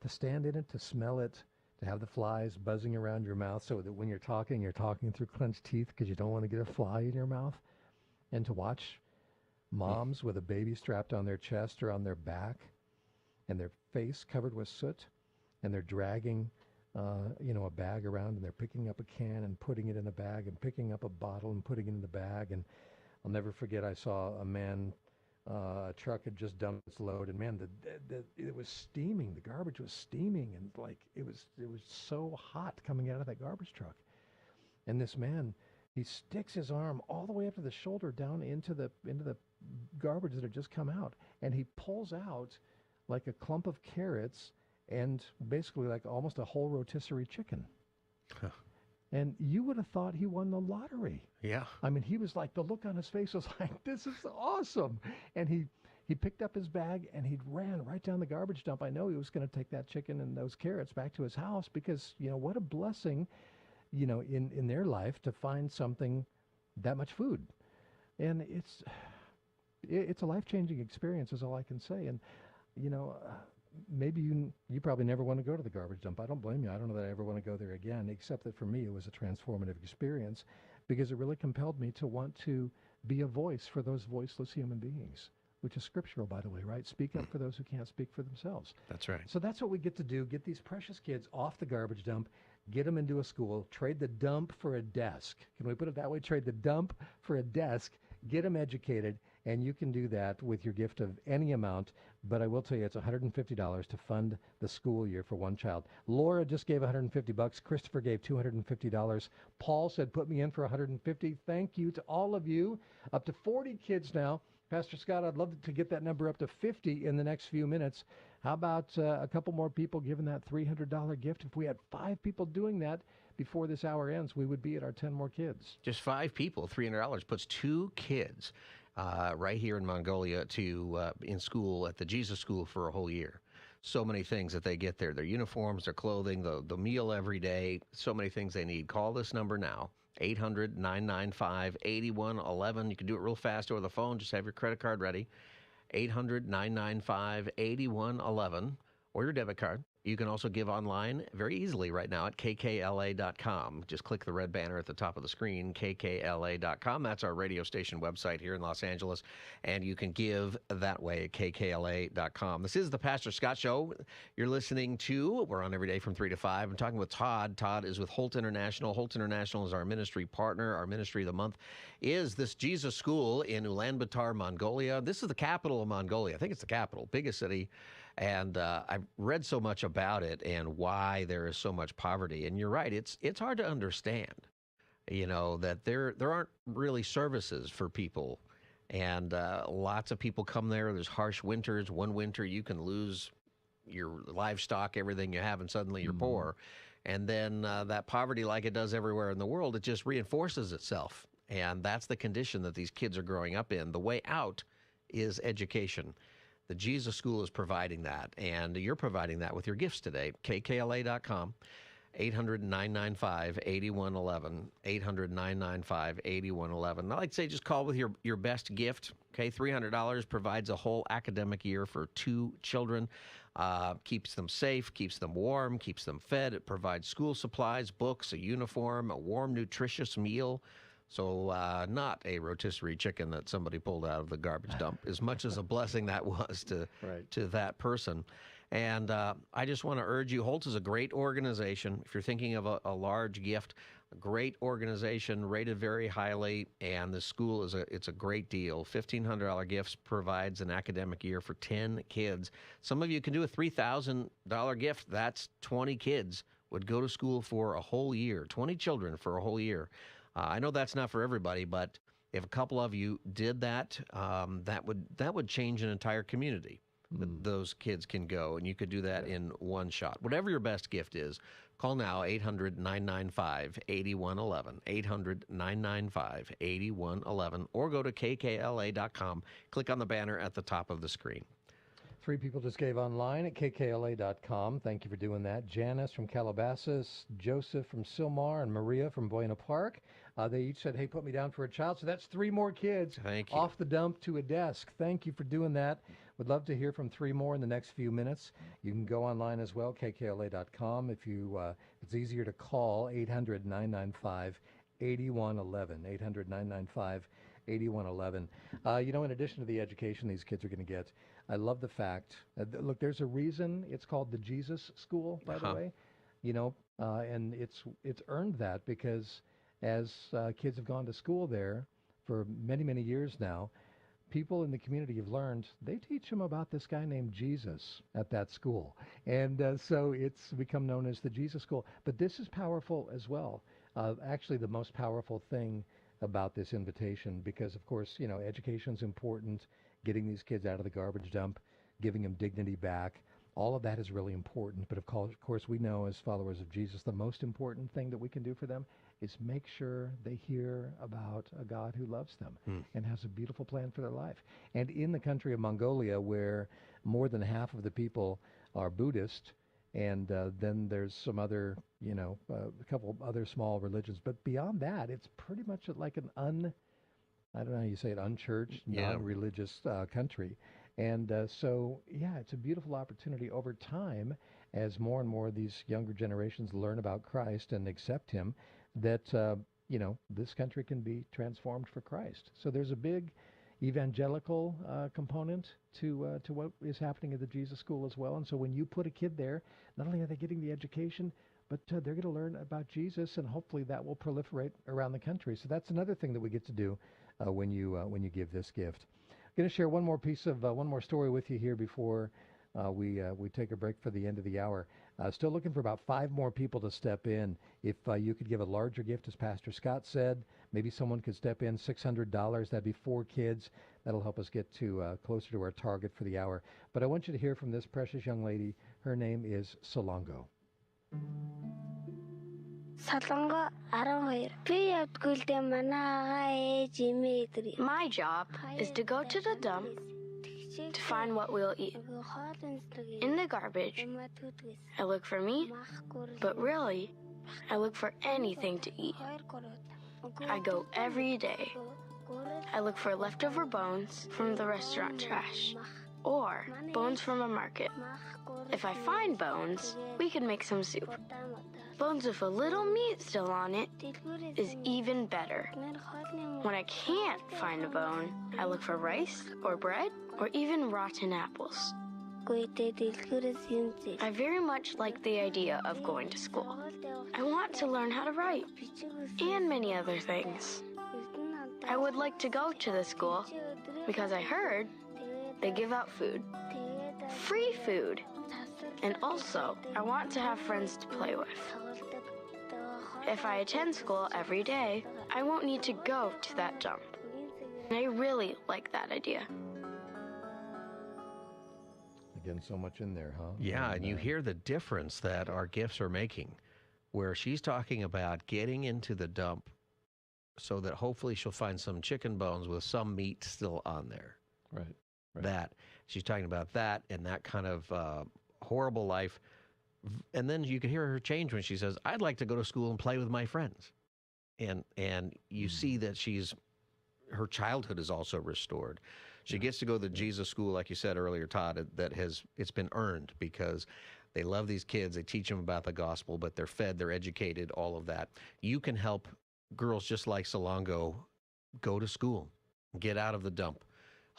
to stand in it, to smell it, to have the flies buzzing around your mouth so that when you're talking through clenched teeth because you don't want to get a fly in your mouth, and to watch moms with a baby strapped on their chest or on their back and their face covered with soot, and they're dragging, a bag around, and they're picking up a can and putting it in a bag, and picking up a bottle and putting it in the bag. And I'll never forget, I saw a man, a truck had just dumped its load, and man, it was steaming. The garbage was steaming, and like it was so hot coming out of that garbage truck. And this man, he sticks his arm all the way up to the shoulder down into the garbage that had just come out, and he pulls out like a clump of carrots and basically like almost a whole rotisserie chicken. Huh. And you would have thought he won the lottery. Yeah. I mean, he was like, the look on his face was like, this is awesome. And he picked up his bag and he ran right down the garbage dump. I know he was going to take that chicken and those carrots back to his house because, what a blessing, in their life to find something, that much food. And it's a life-changing experience is all I can say. And, maybe you probably never want to go to the garbage dump. I don't blame you. I don't know that I ever want to go there again, except that for me it was a transformative experience because it really compelled me to want to be a voice for those voiceless human beings, which is scriptural, by the way, right? Speak up for those who can't speak for themselves. That's right. So that's what we get to do, get these precious kids off the garbage dump, get them into a school, trade the dump for a desk. Can we put it that way? Trade the dump for a desk, get them educated, and you can do that with your gift of any amount. But I will tell you, it's $150 to fund the school year for one child. Laura just gave $150. Christopher gave $250. Paul said, put me in for $150. Thank you to all of you. Up to 40 kids now. Pastor Scott, I'd love to get that number up to 50 in the next few minutes. How about a couple more people giving that $300 gift? If we had 5 people doing that before this hour ends, we would be at our 10 more kids. Just 5 people, $300 puts 2 kids right here in Mongolia in school at the Jesus School for a whole year. So many things that they get there. Their uniforms, their clothing, the meal every day, so many things they need. Call this number now, 800-995-8111. You can do it real fast over the phone. Just have your credit card ready, 800-995-8111, or your debit card. You can also give online very easily right now at kkla.com. Just click the red banner at the top of the screen, kkla.com. That's our radio station website here in Los Angeles, and you can give that way at kkla.com. This is the Pastor Scott Show. You're listening to, we're on every day from 3 to 5. I'm talking with Todd. Todd is with Holt International. Holt International is our ministry partner. Our ministry of the month is this Jesus School in Ulaanbaatar, Mongolia. This is the capital of Mongolia. I think it's the capital, biggest city. And I've read so much about it and why there is so much poverty. And you're right, it's hard to understand, that there aren't really services for people. And lots of people come there. There's harsh winters. One winter you can lose your livestock, everything you have, and suddenly you're poor. And then that poverty, like it does everywhere in the world, it just reinforces itself. And that's the condition that these kids are growing up in. The way out is education. The Jesus School is providing that, and you're providing that with your gifts today. KKLA.com, 800-995-8111, 800-995-8111. I like to say just call with your best gift. Okay, $300 provides a whole academic year for 2 children, keeps them safe, keeps them warm, keeps them fed. It provides school supplies, books, a uniform, a warm, nutritious meal. So not a rotisserie chicken that somebody pulled out of the garbage dump, as much as a blessing that was to that person. And I just want to urge you, Holt is a great organization. If you're thinking of a large gift, a great organization, rated very highly, and the school it's a great deal. $1,500 gifts provides an academic year for 10 kids. Some of you can do a $3,000 gift. That's 20 kids would go to school for a whole year, 20 children for a whole year. I know that's not for everybody, but if a couple of you did that, that would change an entire community. Those kids can go, and you could do that in one shot. Whatever your best gift is, call now, 800-995-8111, 800-995-8111, or go to kkla.com. Click on the banner at the top of the screen. 3 people just gave online at kkla.com. Thank you for doing that. Janice from Calabasas, Joseph from Sylmar, and Maria from Buena Park. They each said, hey, put me down for a child. So that's 3 more kids. Thank you. Off the dump to a desk. Thank you for doing that. Would love to hear from 3 more in the next few minutes. You can go online as well, kkla.com. If it's easier to call, 800-995-8111, 800-995-8111. In addition to the education these kids are going to get, I love the fact, look, there's a reason it's called the Jesus School, by the way, and it's earned that because as kids have gone to school there for many, many years now, people in the community have learned they teach them about this guy named Jesus at that school. And so it's become known as the Jesus School. But this is powerful as well. Actually, the most powerful thing about this invitation, because, of course, education's important, getting these kids out of the garbage dump, giving them dignity back. All of that is really important. But, of course, we know as followers of Jesus, the most important thing that we can do for them is make sure they hear about a God who loves them and has a beautiful plan for their life. And in the country of Mongolia, where more than half of the people are Buddhist, and then there's some other, a couple of other small religions. But beyond that, it's pretty much like an I don't know how you say it, unchurched, non-religious country. And so, it's a beautiful opportunity over time as more and more of these younger generations learn about Christ and accept him, that, this country can be transformed for Christ. So there's a big evangelical component to what is happening at the Jesus School as well. And so when you put a kid there, not only are they getting the education, but they're going to learn about Jesus, and hopefully that will proliferate around the country. So that's another thing that we get to do when you give this gift. I'm going to share one more story with you here before we take a break for the end of the hour. Still looking for about 5 more people to step in. If you could give a larger gift, as Pastor Scott said, maybe someone could step in $600. That'd be 4 kids. That'll help us get to closer to our target for the hour. But I want you to hear from this precious young lady. Her name is Solongo. My job is to go to the dump to find what we'll eat. In the garbage, I look for meat, but really, I look for anything to eat. I go every day. I look for leftover bones from the restaurant trash, or bones from a market. If I find bones, we can make some soup. Bones with a little meat still on it is even better. When I can't find a bone, I look for rice or bread or even rotten apples. I very much like the idea of going to school. I want to learn how to write and many other things. I would like to go to the school because I heard they give out food. Free food. And also, I want to have friends to play with. If I attend school every day, I won't need to go to that dump. And I really like that idea. Again, so much in there, huh? Yeah, and you hear the difference that our gifts are making, where she's talking about getting into the dump so that hopefully she'll find some chicken bones with some meat still on there. Right. That. She's talking about that and that kind of horrible life. And then you can hear her change when she says, I'd like to go to school and play with my friends. And you see that her childhood is also restored. She gets to go to the Jesus School, like you said earlier, Todd, it's been earned because they love these kids. They teach them about the gospel, but they're fed, they're educated, all of that. You can help girls just like Solongo go to school, get out of the dump.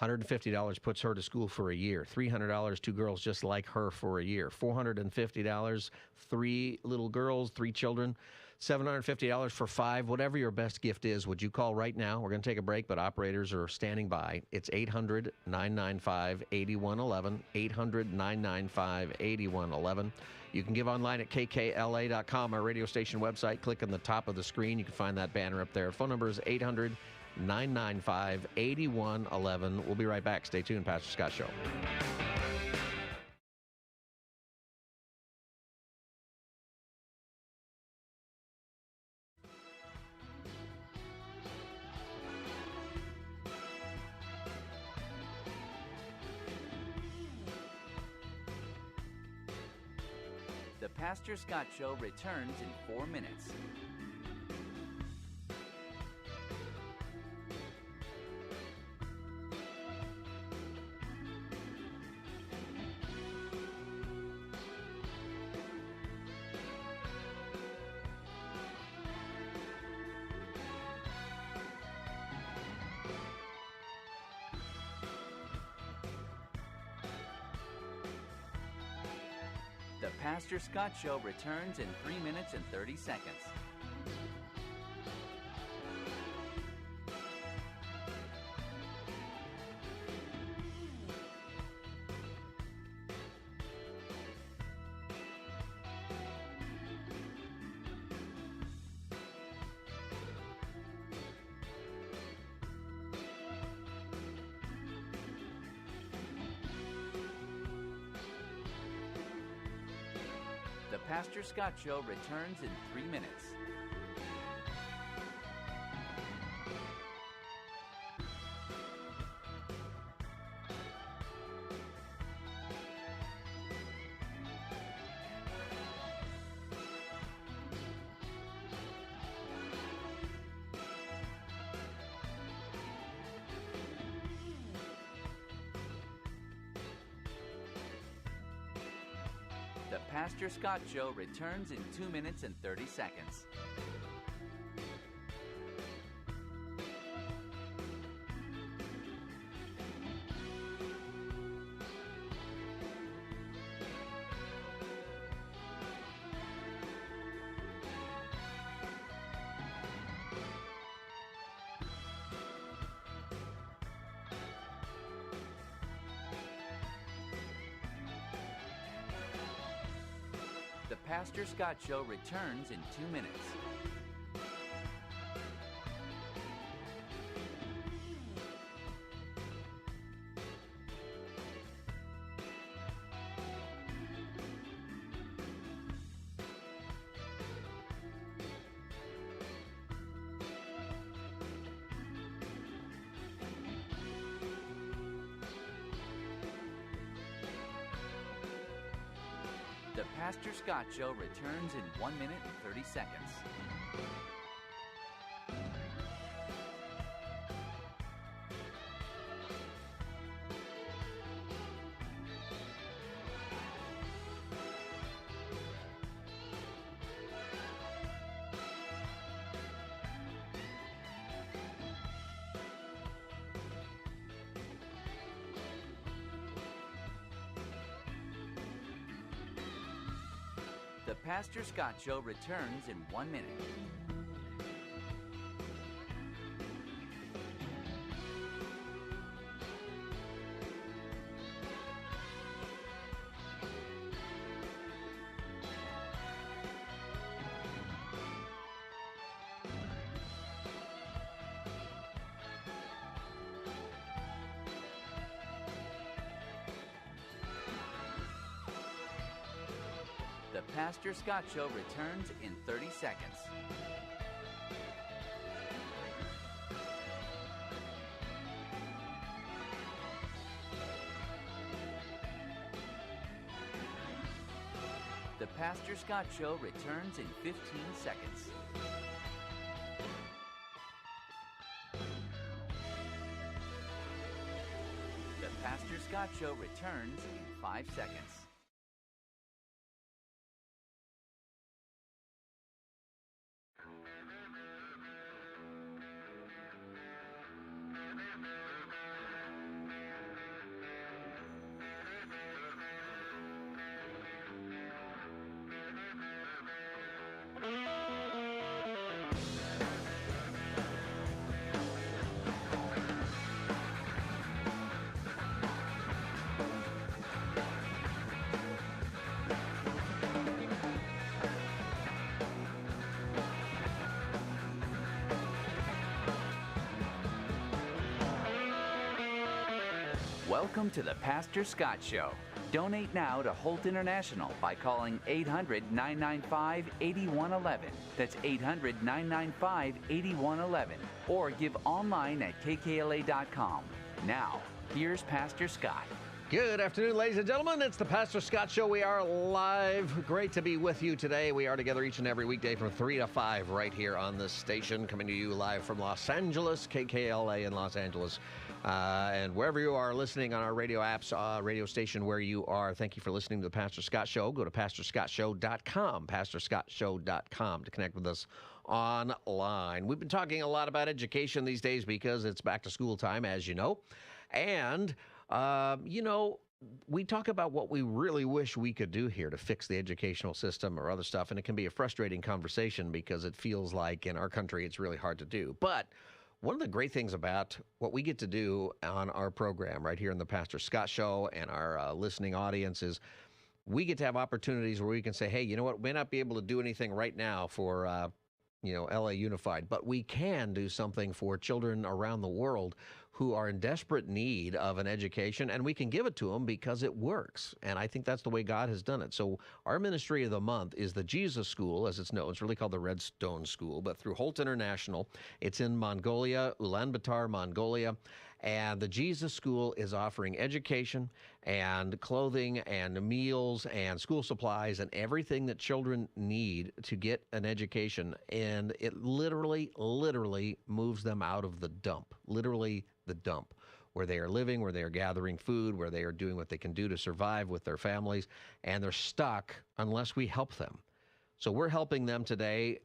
$150 puts her to school for a year. $300, 2 girls just like her for a year. $450, 3 little girls, 3 children. $750 for 5, whatever your best gift is. Would you call right now? We're going to take a break, but operators are standing by. It's 800-995-8111, 800-995-8111. You can give online at kkla.com, our radio station website. Click on the top of the screen. You can find that banner up there. Phone number is 800-995-8111. We'll be right back. Stay tuned. Pastor Scott Show. The Pastor Scott Show returns in 4 minutes. Pastor Scott Show returns in 3 minutes and 30 seconds. The Pastor Scott Show returns in 3 minutes. The Pastor Scott Show returns in 2 minutes and 30 seconds. The Pastor Scott Show returns in 2 minutes. The Pastor Scott Show returns in 1 minute and 30 seconds. The Pastor Scott Show returns in 1 minute. The Pastor Scott Show returns in 30 seconds. The Pastor Scott Show returns in 15 seconds. The Pastor Scott Show returns in 5 seconds. Welcome to the Pastor Scott Show. Donate now to Holt International by calling 800-995-8111. That's 800-995-8111. Or give online at kkla.com. Now, here's Pastor Scott. Good afternoon, ladies and gentlemen. It's the Pastor Scott Show. We are live. Great to be with you today. We are together each and every weekday from 3 to 5 right here on this station, coming to you live from Los Angeles, KKLA in Los Angeles. And wherever you are listening on our radio apps, radio station where you are, thank you for listening to the Pastor Scott Show. Go to pastorscottshow.com, pastorscottshow.com to connect with us online. We've been talking a lot about education these days because it's back to school time, as you know. And, we talk about what we really wish we could do here to fix the educational system or other stuff, and it can be a frustrating conversation because it feels like in our country it's really hard to do. But one of the great things about what we get to do on our program right here in the Pastor Scott Show and our listening audience is we get to have opportunities where we can say, hey, you know what, we may not be able to do anything right now for LA Unified, but we can do something for children around the world who are in desperate need of an education, and we can give it to them because it works. And I think that's the way God has done it. So our ministry of the month is the Jesus School, as it's known. It's really called the Redstone School, but through Holt International. It's in Mongolia, Ulaanbaatar, Mongolia. And the Jesus School is offering education and clothing and meals and school supplies and everything that children need to get an education. And it literally moves them out of the dump, literally the dump, where they are living, where they are gathering food, where they are doing what they can do to survive with their families. And they're stuck unless we help them. So we're helping them today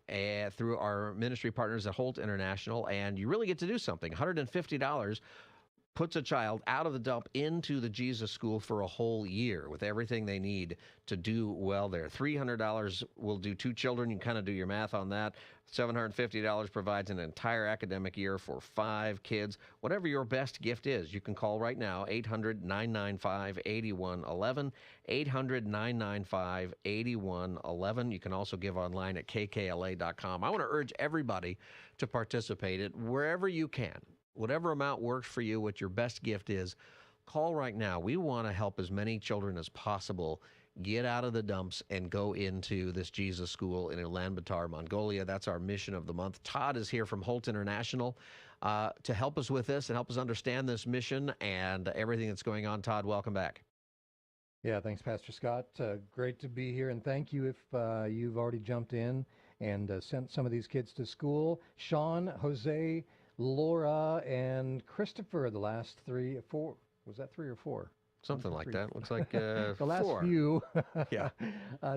through our ministry partners at Holt International, and you really get to do something. $150 puts a child out of the dump into the Jesus School for a whole year with everything they need to do well there. $300 will do 2 children. You can kind of do your math on that. $750 provides an entire academic year for 5 kids. Whatever your best gift is, you can call right now, 800-995-8111, 800-995-8111. You can also give online at kkla.com. I want to urge everybody to participate at wherever you can. Whatever amount works for you, what your best gift is, call right now. We want to help as many children as possible get out of the dumps and go into this Jesus School in Ulaanbaatar, Mongolia. That's our mission of the month. Todd is here from Holt International to help us with this and help us understand this mission and everything that's going on. Todd, welcome back. Yeah, thanks, Pastor Scott. Great to be here, and thank you if you've already jumped in and sent some of these kids to school. Sean, Jose, Laura, and Christopher, the last 3, 4, was that 3 or 4? Something like that. Looks like the last 4. few Yeah.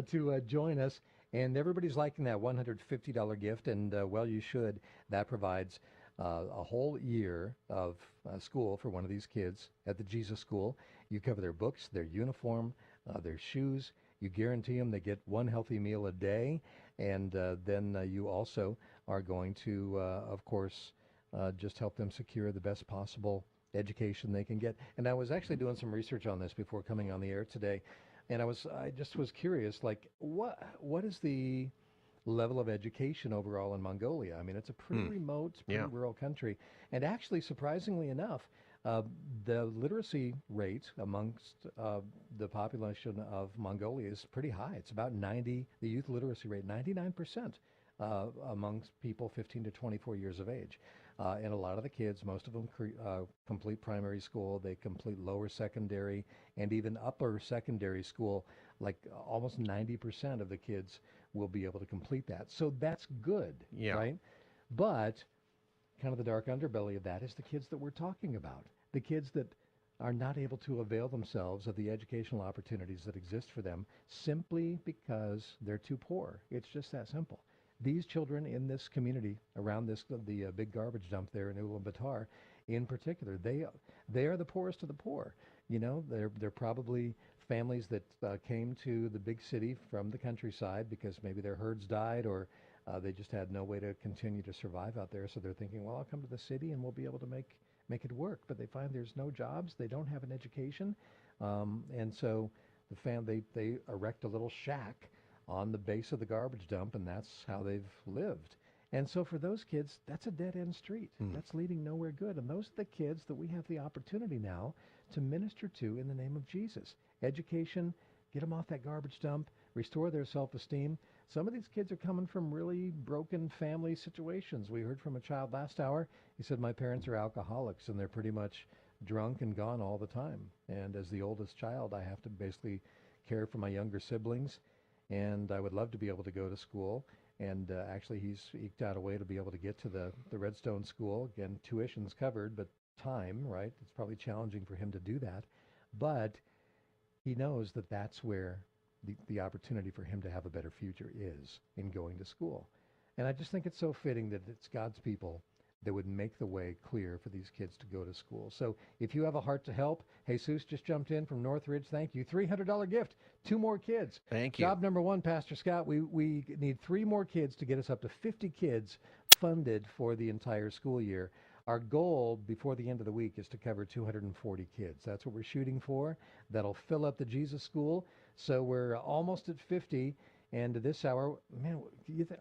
to join us. And everybody's liking that $150 gift, and well, you should. That provides a whole year of school for one of these kids at the Jesus School. You cover their books, their uniform, their shoes. You guarantee them they get 1 healthy meal a day, and then you also are going to, of course, just help them secure the best possible education they can get. And I was actually doing some research on this before coming on the air today, and I just was curious, like, what is the level of education overall in Mongolia? I mean, it's a pretty remote, pretty rural country, and actually, surprisingly enough, the literacy rate amongst the population of Mongolia is pretty high. It's about 90, the youth literacy rate, 99% amongst people 15 to 24 years of age. And a lot of the kids, most of them complete primary school, they complete lower secondary and even upper secondary school. Like almost 90% of the kids will be able to complete that. So that's good, right? But kind of the dark underbelly of that is the kids that we're talking about. The kids that are not able to avail themselves of the educational opportunities that exist for them simply because they're too poor. It's just that simple. These children in this community around the big garbage dump there in Ulaanbaatar, in particular, they are the poorest of the poor. You know, they're probably families that came to the big city from the countryside because maybe their herds died or they just had no way to continue to survive out there. So they're thinking, well, I'll come to the city and we'll be able to make it work. But they find there's no jobs, they don't have an education, and so they erect a little shack on the base of the garbage dump, and that's how they've lived. And so for those kids, that's a dead-end street. That's leading nowhere good. And those are the kids that we have the opportunity now to minister to in the name of Jesus. Education, get them off that garbage dump, restore their self-esteem. Some of these kids are coming from really broken family situations. We heard from a child last hour. He said, my parents are alcoholics, and they're pretty much drunk and gone all the time. And as the oldest child, I have to basically care for my younger siblings. And I would love to be able to go to school. And actually, he's eked out a way to be able to get to the Redstone School. Again, tuition's covered, but time, right? It's probably challenging for him to do that. But he knows that that's where the opportunity for him to have a better future is, in going to school. And I just think it's so fitting that it's God's people that would make the way clear for these kids to go to school. So if you have a heart to help, Jesus just jumped in from Northridge. Thank you. $300 gift. 2 more kids. Thank you. Job number 1, Pastor Scott. We need 3 more kids to get us up to 50 kids funded for the entire school year. Our goal before the end of the week is to cover 240 kids. That's what we're shooting for. That'll fill up the Jesus School. So we're almost at 50. And this hour, man,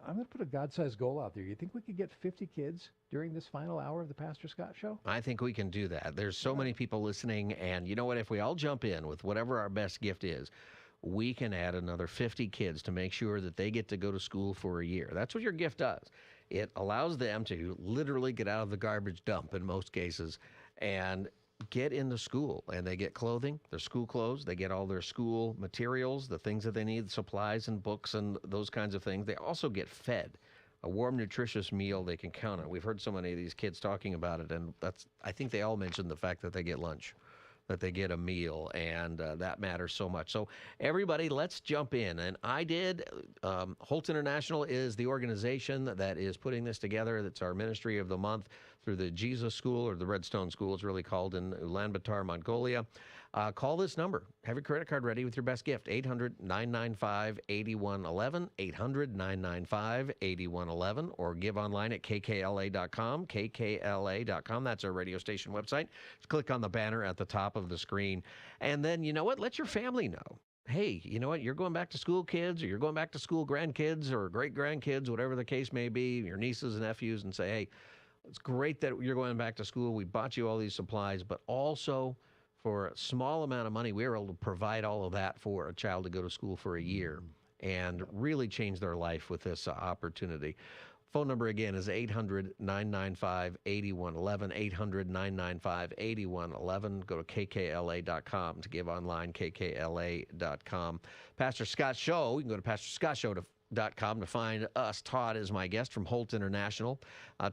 I'm going to put a God-sized goal out there. You think we could get 50 kids during this final hour of the Pastor Scott Show? I think we can do that. There's so many people listening, and you know what? If we all jump in with whatever our best gift is, we can add another 50 kids to make sure that they get to go to school for a year. That's what your gift does. It allows them to literally get out of the garbage dump in most cases and get into school, and they get clothing, their school clothes, they get all their school materials, the things that they need, supplies and books and those kinds of things. They also get fed a warm, nutritious meal they can count on. We've heard so many of these kids talking about it, and I think they all mentioned the fact that they get lunch, that they get a meal, and that matters so much. So everybody, let's jump in. And I did. Holt International is the organization that is putting this together. That's our ministry of the month through the Jesus School, or the Redstone School, it's really called, in Ulaanbaatar, Mongolia. Call this number. Have your credit card ready with your best gift, 800-995-8111, 800-995-8111, or give online at kkla.com, kkla.com. That's our radio station website. Just click on the banner at the top of the screen. And then, you know what? Let your family know. Hey, you know what? You're going back to school, kids, or you're going back to school, grandkids, or great-grandkids, whatever the case may be, your nieces and nephews, and say, hey, it's great that you're going back to school. We bought you all these supplies, but also for a small amount of money, we were able to provide all of that for a child to go to school for a year and really change their life with this opportunity. Phone number again is 800-995-8111, 800-995-8111. Go to kkla.com to give online, kkla.com. Pastor Scott Show, you can go to pastorscottshow.com to find us. Todd is my guest from Holt International.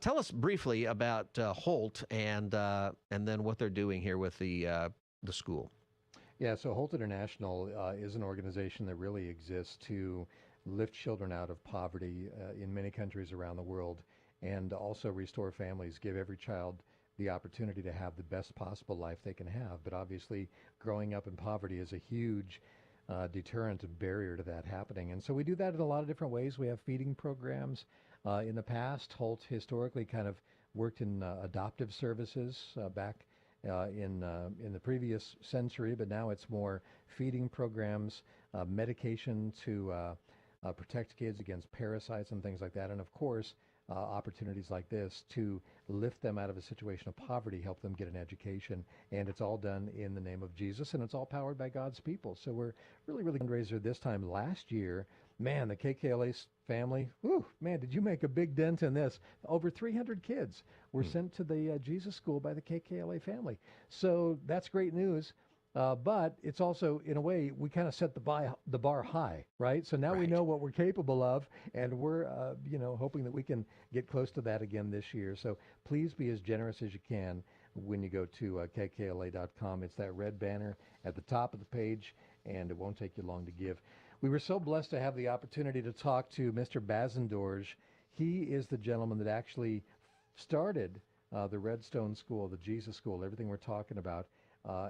Tell us briefly about Holt and then what they're doing here with the school. Yeah, so Holt International is an organization that really exists to lift children out of poverty in many countries around the world, and also restore families, give every child the opportunity to have the best possible life they can have. But obviously, growing up in poverty is a huge deterrent and barrier to that happening. And so we do that in a lot of different ways. We have feeding programs. In the past, Holt historically kind of worked in adoptive services back in the previous century, but now it's more feeding programs, medication to protect kids against parasites and things like that. And of course, opportunities like this to lift them out of a situation of poverty, help them get an education. And it's all done in the name of Jesus, and it's all powered by God's people. So we're really fundraiser this time. Last year, man, the KKLA family, whew, man, did you make a big dent in this? Over 300 kids were sent to the Jesus School by the KKLA family. So that's great news. But it's also, in a way, we kind of set the bar high, right? So now we know what we're capable of, and we're, hoping that we can get close to that again this year. So please be as generous as you can when you go to kkla.com. It's that red banner at the top of the page, and it won't take you long to give. We were so blessed to have the opportunity to talk to Mr. Bazendorj. He is the gentleman that actually started the Redstone School, the Jesus School, everything we're talking about.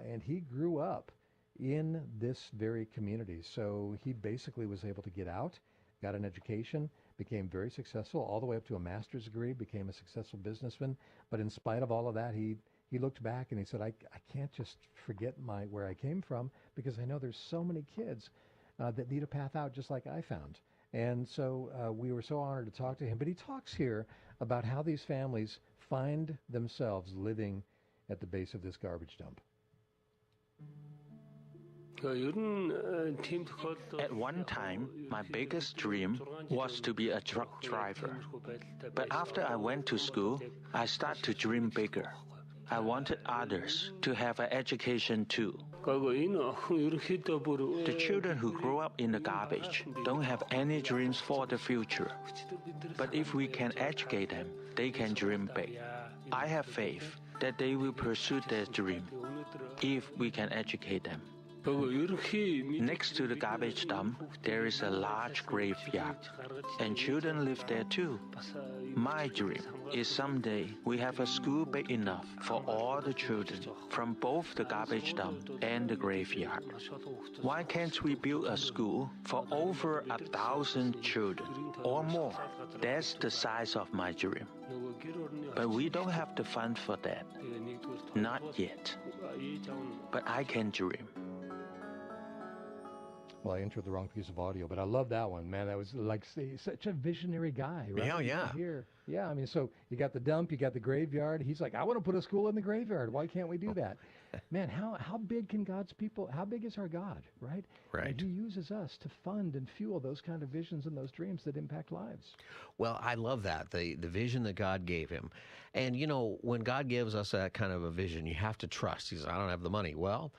And he grew up in this very community. So he basically was able to get out, got an education, became very successful, all the way up to a master's degree, became a successful businessman. But in spite of all of that, he looked back and he said, I can't just forget where I came from, because I know there's so many kids that need a path out just like I found. And so we were so honored to talk to him. But he talks here about how these families find themselves living at the base of this garbage dump. At one time, my biggest dream was to be a truck driver. But after I went to school, I started to dream bigger. I wanted others to have an education too. The children who grow up in the garbage don't have any dreams for the future. But if we can educate them, they can dream big. I have faith that they will pursue their dream if we can educate them. Next to the garbage dump, there is a large graveyard, and children live there too. My dream is someday we have a school big enough for all the children from both the garbage dump and the graveyard. Why can't we build a school for over 1,000 children or more? That's the size of my dream. But we don't have the fund for that. Not yet. But I can dream. Well, I entered the wrong piece of audio, but I love that one, man. That was like such a visionary guy, right? Yeah, yeah. Here. Yeah, I mean, so you got the dump, you got the graveyard. He's like, I want to put a school in the graveyard. Why can't we do that? Man, how big can God's people, how big is our God, right? Right. And he uses us to fund and fuel those kind of visions and those dreams that impact lives. Well, I love that, the vision that God gave him. And, you know, when God gives us that kind of a vision, you have to trust. He says, I don't have the money. Well,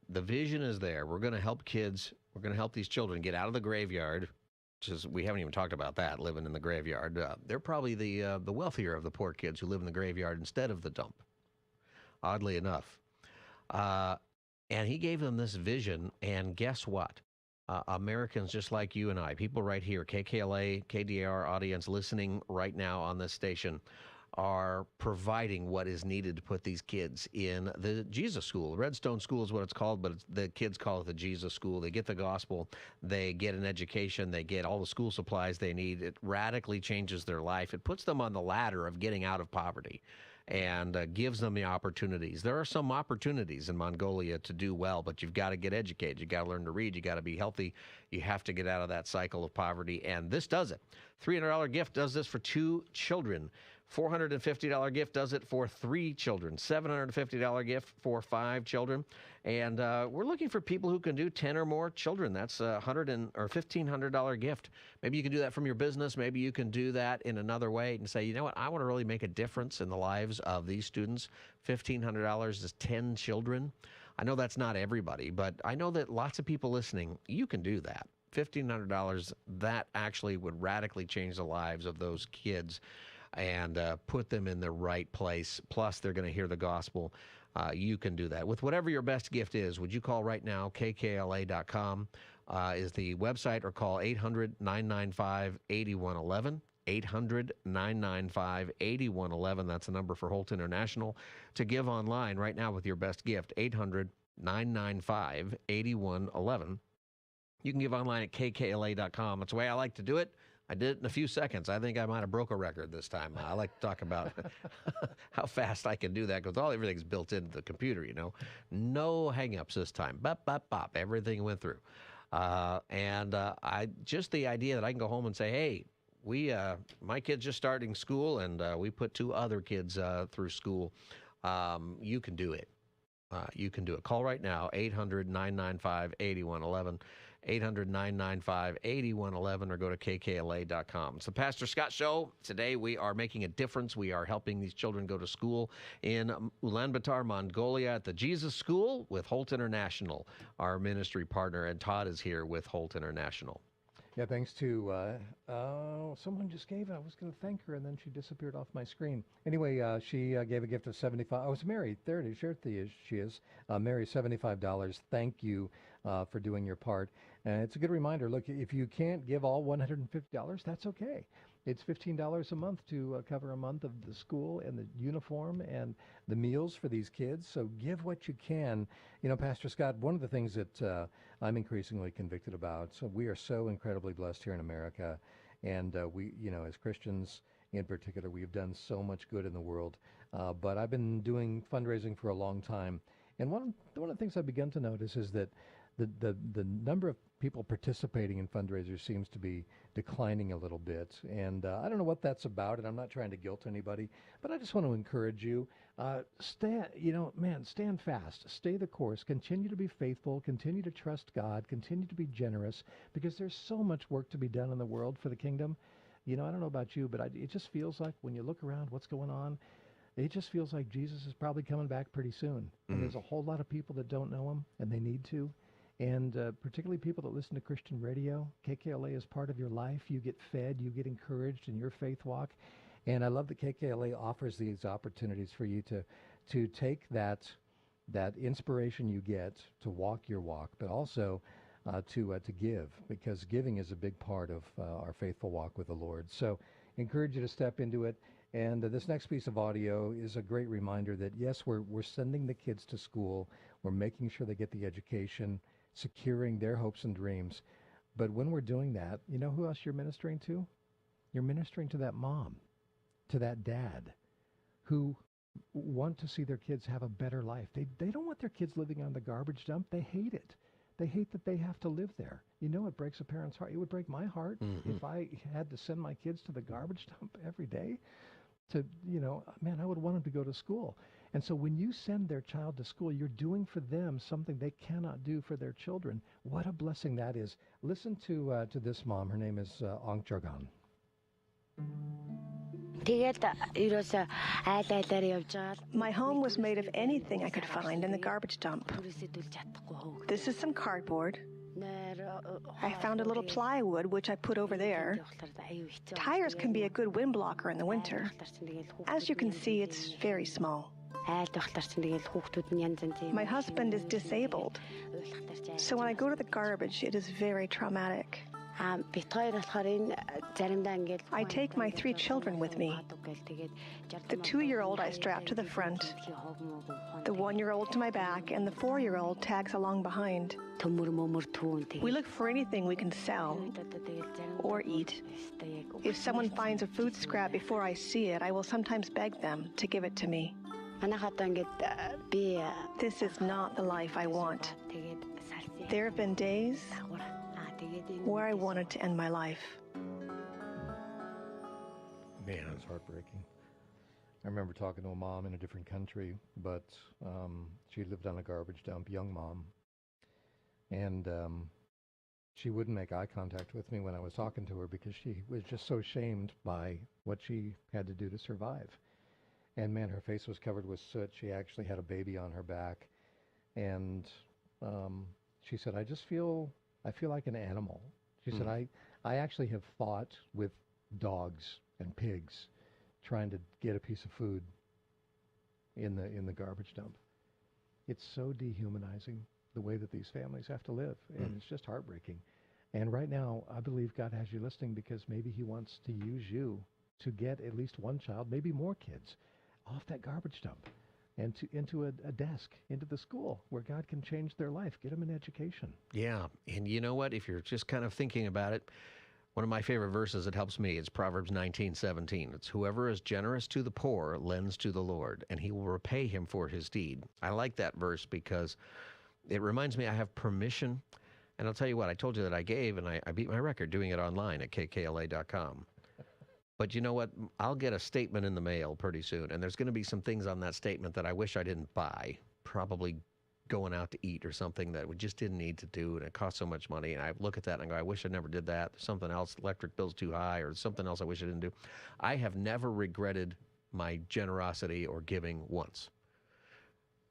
the vision is there. We're going to help kids. We're going to help these children get out of the graveyard, which is, we haven't even talked about that, living in the graveyard. They're probably the wealthier of the poor kids who live in the graveyard instead of the dump, oddly enough. And he gave them this vision, and guess what? Americans just like you and I, people right here, KKLA, KDAR audience listening right now on this station, are providing what is needed to put these kids in the Jesus School. Redstone School is what it's called, but the kids call it the Jesus School. They get the gospel, they get an education, they get all the school supplies they need. It radically changes their life. It puts them on the ladder of getting out of poverty and gives them the opportunities. There are some opportunities in Mongolia to do well, but you've got to get educated. You've got to learn to read. You've got to be healthy. You have to get out of that cycle of poverty, and this does it. $300 gift does this for 2 children. $450 gift does it for 3 children. $750 gift for 5 children. And we're looking for people who can do 10 or more children. That's a $1,500 gift. Maybe you can do that from your business. Maybe you can do that in another way and say, you know what, I want to really make a difference in the lives of these students. $1,500 is 10 children. I know that's not everybody, but I know that lots of people listening, you can do that. $1,500, that actually would radically change the lives of those kids and put them in the right place. Plus, they're going to hear the gospel. You can do that. With whatever your best gift is, would you call right now? KKLA.com is the website, or call 800-995-8111. 800-995-8111. That's the number for Holt International to give online right now with your best gift. 800-995-8111. You can give online at KKLA.com. That's the way I like to do it. I did it in a few seconds. I think I might have broke a record this time. I like to talk about how fast I can do that because everything's built into the computer, you know. No hang-ups this time. Bop, bop, bop. Everything went through. I just the idea that I can go home and say, hey, my kid's just starting school, and we put 2 other kids through school. You can do it. You can do it. Call right now, 800-995-8111. 800-995-8111, or go to kkla.com. It's the Pastor Scott Show. Today we are making a difference. We are helping these children go to school in Ulaanbaatar, Mongolia at the Jesus School with Holt International, our ministry partner. And Todd is here with Holt International. Yeah, thanks to someone just gave it. I was going to thank her, and then she disappeared off my screen. Anyway, she gave a gift of $75. Oh, it's Mary. There it is. She is. Mary, $75. Thank you for doing your part. And it's a good reminder. Look, if you can't give all $150, that's okay. It's $15 a month to cover a month of the school and the uniform and the meals for these kids. So give what you can. You know, Pastor Scott, one of the things that I'm increasingly convicted about, so we are so incredibly blessed here in America. And we, you know, as Christians in particular, we've done so much good in the world. But I've been doing fundraising for a long time. And one of the things I've begun to notice is that the number of people participating in fundraisers seems to be declining a little bit. And I don't know what that's about, and I'm not trying to guilt anybody, but I just want to encourage you. Stand fast. Stay the course. Continue to be faithful. Continue to trust God. Continue to be generous, because there's so much work to be done in the world for the kingdom. You know, I don't know about you, but it just feels like when you look around what's going on, it just feels like Jesus is probably coming back pretty soon. And there's a whole lot of people that don't know him, and they need to. And particularly people that listen to Christian radio. KKLA is part of your life. You get fed, you get encouraged in your faith walk. And I love that KKLA offers these opportunities for you to take that inspiration you get to walk your walk, but also to give, because giving is a big part of our faithful walk with the Lord. So encourage you to step into it. And this next piece of audio is a great reminder that, yes, we're sending the kids to school. We're making sure they get the education, securing their hopes and dreams. But when we're doing that, you know who else you're ministering to? You're ministering to that mom, to that dad, who want to see their kids have a better life. They don't want their kids living on the garbage dump. They hate it. They hate that they have to live there. You know, it breaks a parent's heart. It would break my heart if I had to send my kids to the garbage dump every day. Man, I would want them to go to school. And so when you send their child to school, you're doing for them something they cannot do for their children. What a blessing that is. Listen to this mom. Her name is Ong Jorgan. My home was made of anything I could find in the garbage dump. This is some cardboard. I found a little plywood, which I put over there. Tires can be a good wind blocker in the winter. As you can see, it's very small. My husband is disabled, so when I go to the garbage, it is very traumatic. I take my 3 children with me. The 2-year-old I strap to the front, the 1-year-old to my back, and the 4-year-old tags along behind. We look for anything we can sell or eat. If someone finds a food scrap before I see it, I will sometimes beg them to give it to me. This is not the life I want. There have been days where I wanted to end my life. Man, it's heartbreaking. I remember talking to a mom in a different country, but she lived on a garbage dump, young mom. And she wouldn't make eye contact with me when I was talking to her because she was just so shamed by what she had to do to survive. And man, her face was covered with soot. She actually had a baby on her back. And she said, I feel like an animal. She said, I actually have fought with dogs and pigs trying to get a piece of food in the garbage dump. It's so dehumanizing, the way that these families have to live, and it's just heartbreaking. And right now, I believe God has you listening because maybe he wants to use you to get at least one child, maybe more kids, off that garbage dump and into a desk, into the school where God can change their life, get them an education. Yeah, and you know what? If you're just kind of thinking about it, one of my favorite verses that helps me is Proverbs 19:17. It's whoever is generous to the poor lends to the Lord, and he will repay him for his deed. I like that verse because it reminds me I have permission. And I'll tell you what, I told you that I gave, and I beat my record doing it online at kkla.com. But you know what? I'll get a statement in the mail pretty soon, and there's going to be some things on that statement that I wish I didn't buy, probably going out to eat or something that we just didn't need to do, and it cost so much money. And I look at that and I go, I wish I never did that. There's something else, electric bill's too high, or something else I wish I didn't do. I have never regretted my generosity or giving once.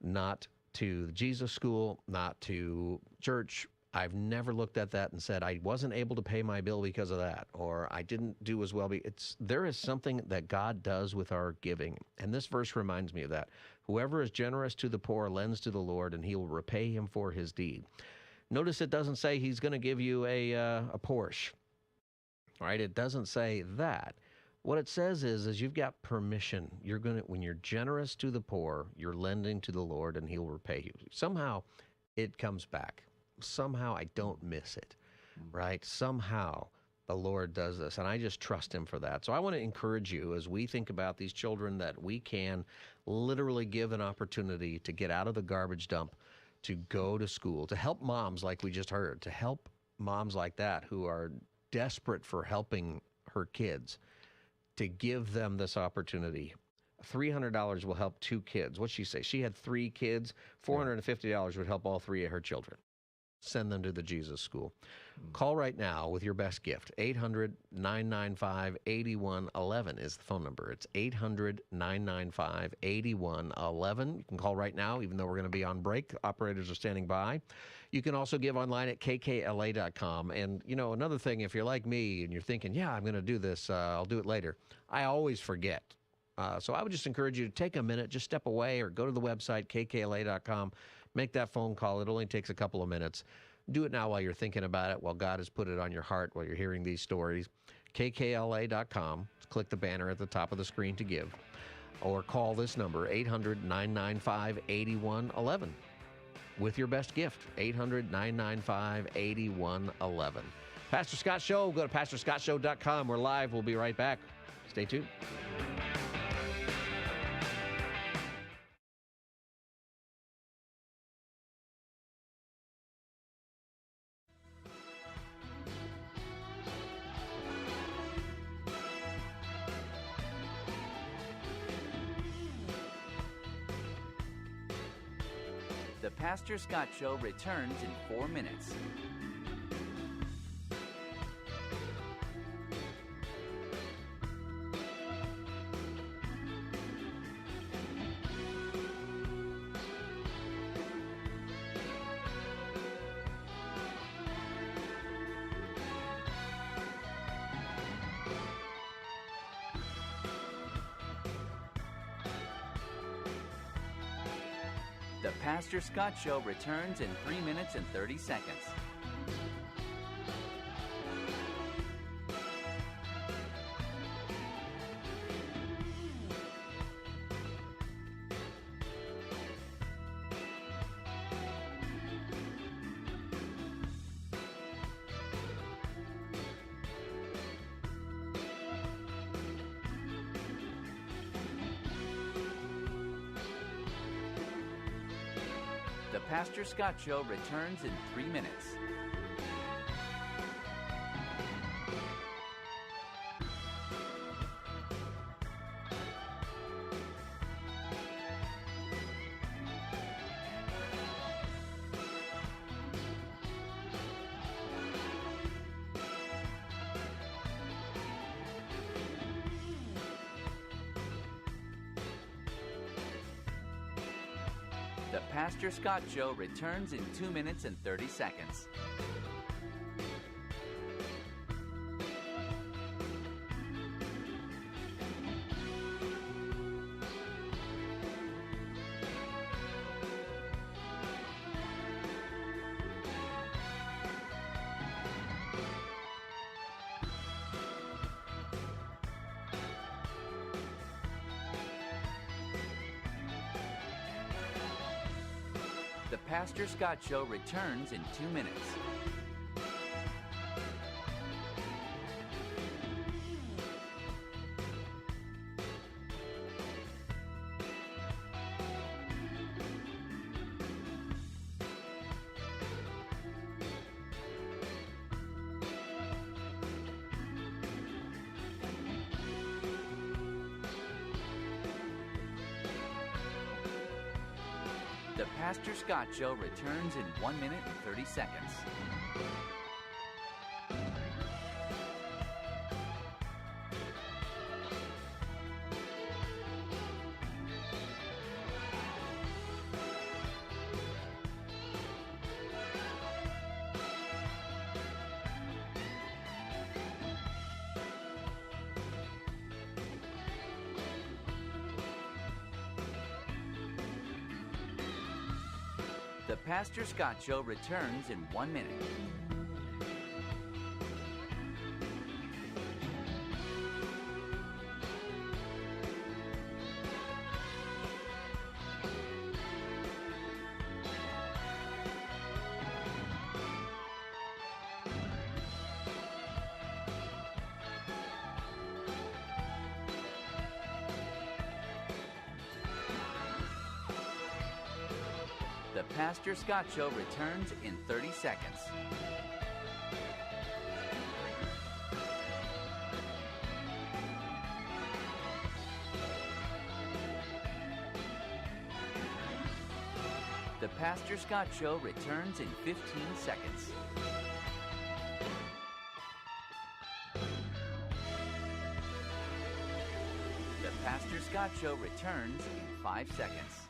Not to the Jesus School, not to church. I've never looked at that and said, I wasn't able to pay my bill because of that, or I didn't do as well. There is something that God does with our giving, and this verse reminds me of that. Whoever is generous to the poor lends to the Lord, and he will repay him for his deed. Notice it doesn't say he's going to give you a Porsche, all right? It doesn't say that. What it says is you've got permission. When you're generous to the poor, you're lending to the Lord, and he'll repay you. Somehow it comes back. Somehow I don't miss it, right? Somehow the Lord does this, and I just trust him for that. So I want to encourage you as we think about these children that we can literally give an opportunity to get out of the garbage dump, to go to school, to help moms like we just heard, to help moms like that who are desperate for helping her kids, to give them this opportunity. $300 will help 2 kids. What'd she say? She had 3 kids. $450 would help all 3 of her children. Send them to the Jesus School. Call right now with your best gift. 800-995-8111 is the phone number. It's 800-995-8111. You can call right now, even though we're going to be on break. Operators are standing by. You can also give online at kkla.com. And, you know, another thing, if you're like me and you're thinking, yeah, I'm going to do this, I'll do it later, I always forget. So I would just encourage you to take a minute, just step away or go to the website, kkla.com. Make that phone call. It only takes a couple of minutes. Do it now while you're thinking about it, while God has put it on your heart, while you're hearing these stories. kkla.com. Click the banner at the top of the screen to give. Or call this number, 800-995-8111. With your best gift, 800-995-8111. Pastor Scott Show, go to pastorscottshow.com. We're live. We'll be right back. Stay tuned. The Pastor Scott Show returns in 4 minutes. The Pastor Scott Show returns in 3 minutes and 30 seconds. The Pastor Scott Show returns in 3 minutes. The Pastor Scott Show returns in 2 minutes and 30 seconds. The Pastor Scott Show returns in 2 minutes. The Pastor Scott Show returns in 1 minute and 30 seconds. The Pastor Scott Show returns in 1 minute. The Pastor Scott Show returns in 30 seconds. The Pastor Scott Show returns in 15 seconds. The Pastor Scott Show returns in 5 seconds.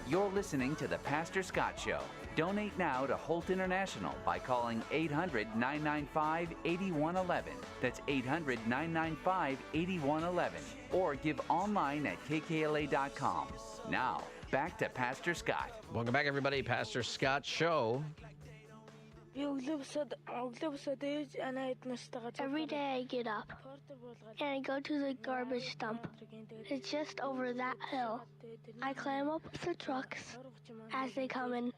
You're listening to The Pastor Scott Show. Donate now to Holt International by calling 800-995-8111. That's 800-995-8111. Or give online at kkla.com. Now, back to Pastor Scott. Welcome back, everybody. Pastor Scott Show. Every day I get up and I go to the garbage dump. It's just over that hill. I climb up the trucks as they come in.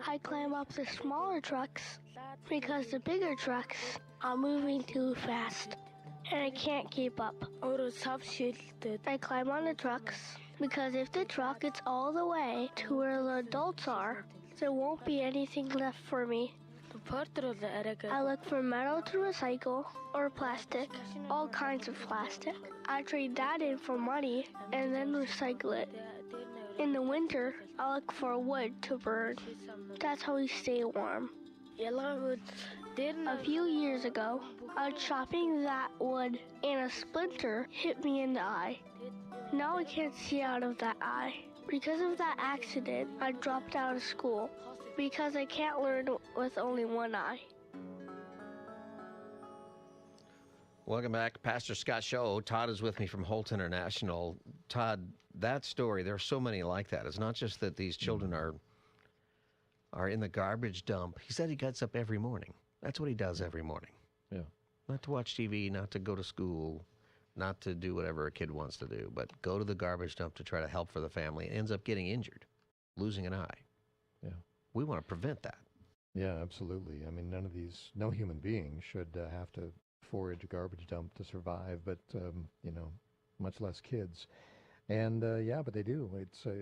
I climb up the smaller trucks because the bigger trucks are moving too fast and I can't keep up. I climb on the trucks because if the truck gets all the way to where the adults are, there won't be anything left for me. I look for metal to recycle or plastic, all kinds of plastic. I trade that in for money and then recycle it. In the winter, I look for wood to burn. That's how we stay warm. A few years ago, I was chopping that wood and a splinter hit me in the eye. Now I can't see out of that eye. Because of that accident, I dropped out of school because I can't learn with only one eye. Welcome back, Pastor Scott Show. Todd is with me from Holt International. Todd, that story, there are so many like that. It's not just that these children are in the garbage dump. He said he gets up every morning. That's what he does every morning. Yeah. Not to watch TV, not to go to school, not to do whatever a kid wants to do, but go to the garbage dump to try to help for the family. Ends up getting injured, losing an eye. Yeah. We want to prevent that. Yeah, absolutely. I mean, no human being should have to forage a garbage dump to survive, but, much less kids. And, but they do.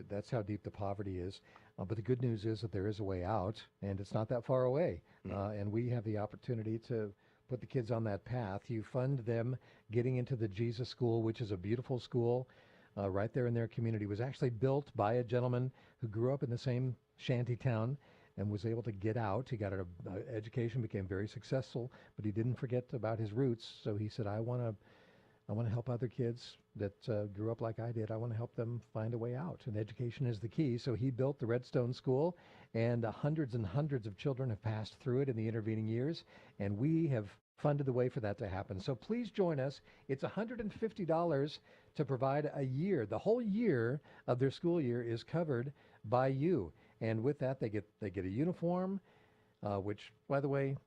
That's how deep the poverty is. But the good news is that there is a way out, and it's not that far away. And we have the opportunity to put the kids on that path. You fund them getting into the Jesus School, which is a beautiful school right there in their community. It was actually built by a gentleman who grew up in the same shanty town and was able to get out. He got an education, became very successful, but he didn't forget about his roots. So he said, I want to help other kids that grew up like I did. I want to help them find a way out, and education is the key. So he built the Redstone School, and hundreds and hundreds of children have passed through it in the intervening years, and we have funded the way for that to happen. So please join us. It's $150 to provide a year. The whole year of their school year is covered by you. And with that, they get a uniform, which, by the way,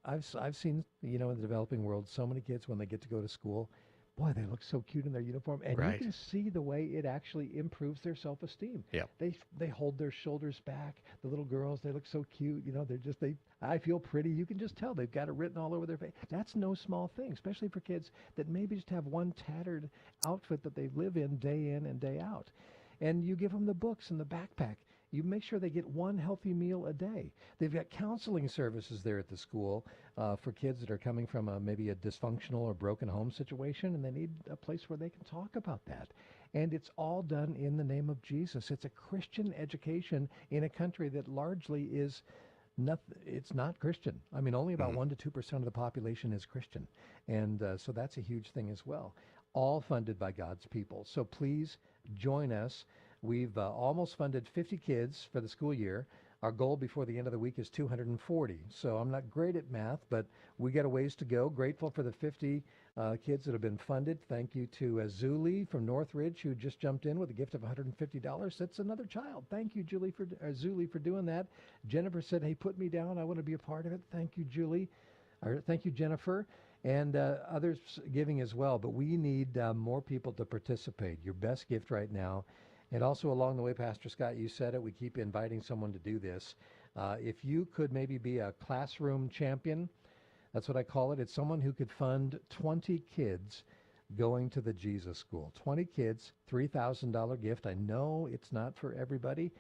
I've seen, in the developing world, so many kids when they get to go to school, boy, they look so cute in their uniform, and Right. you can see the way it actually improves their self-esteem. Yep. They hold their shoulders back. The little girls, they look so cute. I feel pretty. You can just tell they've got it written all over their face. That's no small thing, especially for kids that maybe just have one tattered outfit that they live in and day out. And you give them the books and the backpack. You make sure they get one healthy meal a day. They've got counseling services there at the school for kids that are coming from maybe a dysfunctional or broken home situation, and they need a place where they can talk about that. And it's all done in the name of Jesus. It's a Christian education in a country that largely is it's not Christian. I mean, only about 1 to 2% of the population is Christian. And so that's a huge thing as well. All funded by God's people. So please join us. We've almost funded 50 kids for the school year. Our goal before the end of the week is 240. So I'm not great at math, but we got a ways to go. Grateful for the 50 kids that have been funded. Thank you to Zuli from Northridge, who just jumped in with a gift of $150. That's another child. Thank you, Zuli, for doing that. Jennifer said, hey, put me down. I want to be a part of it. Thank you, Julie. Thank you, Jennifer. And others giving as well. But we need more people to participate. Your best gift right now. And also along the way, Pastor Scott, you said it, we keep inviting someone to do this. If you could maybe be a classroom champion, that's what I call it. It's someone who could fund 20 kids going to the Jesus School. 20 kids, $3,000 gift. I know it's not for everybody.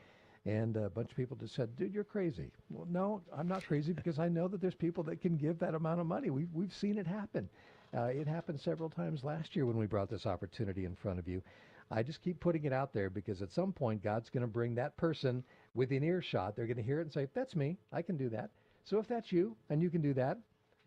And a bunch of people just said, dude, you're crazy. Well, no, I'm not crazy because I know that there's people that can give that amount of money. We've seen it happen. It happened several times last year when we brought this opportunity in front of you. I just keep putting it out there because at some point God's going to bring that person within earshot. They're going to hear it and say, that's me. I can do that. So if that's you and you can do that,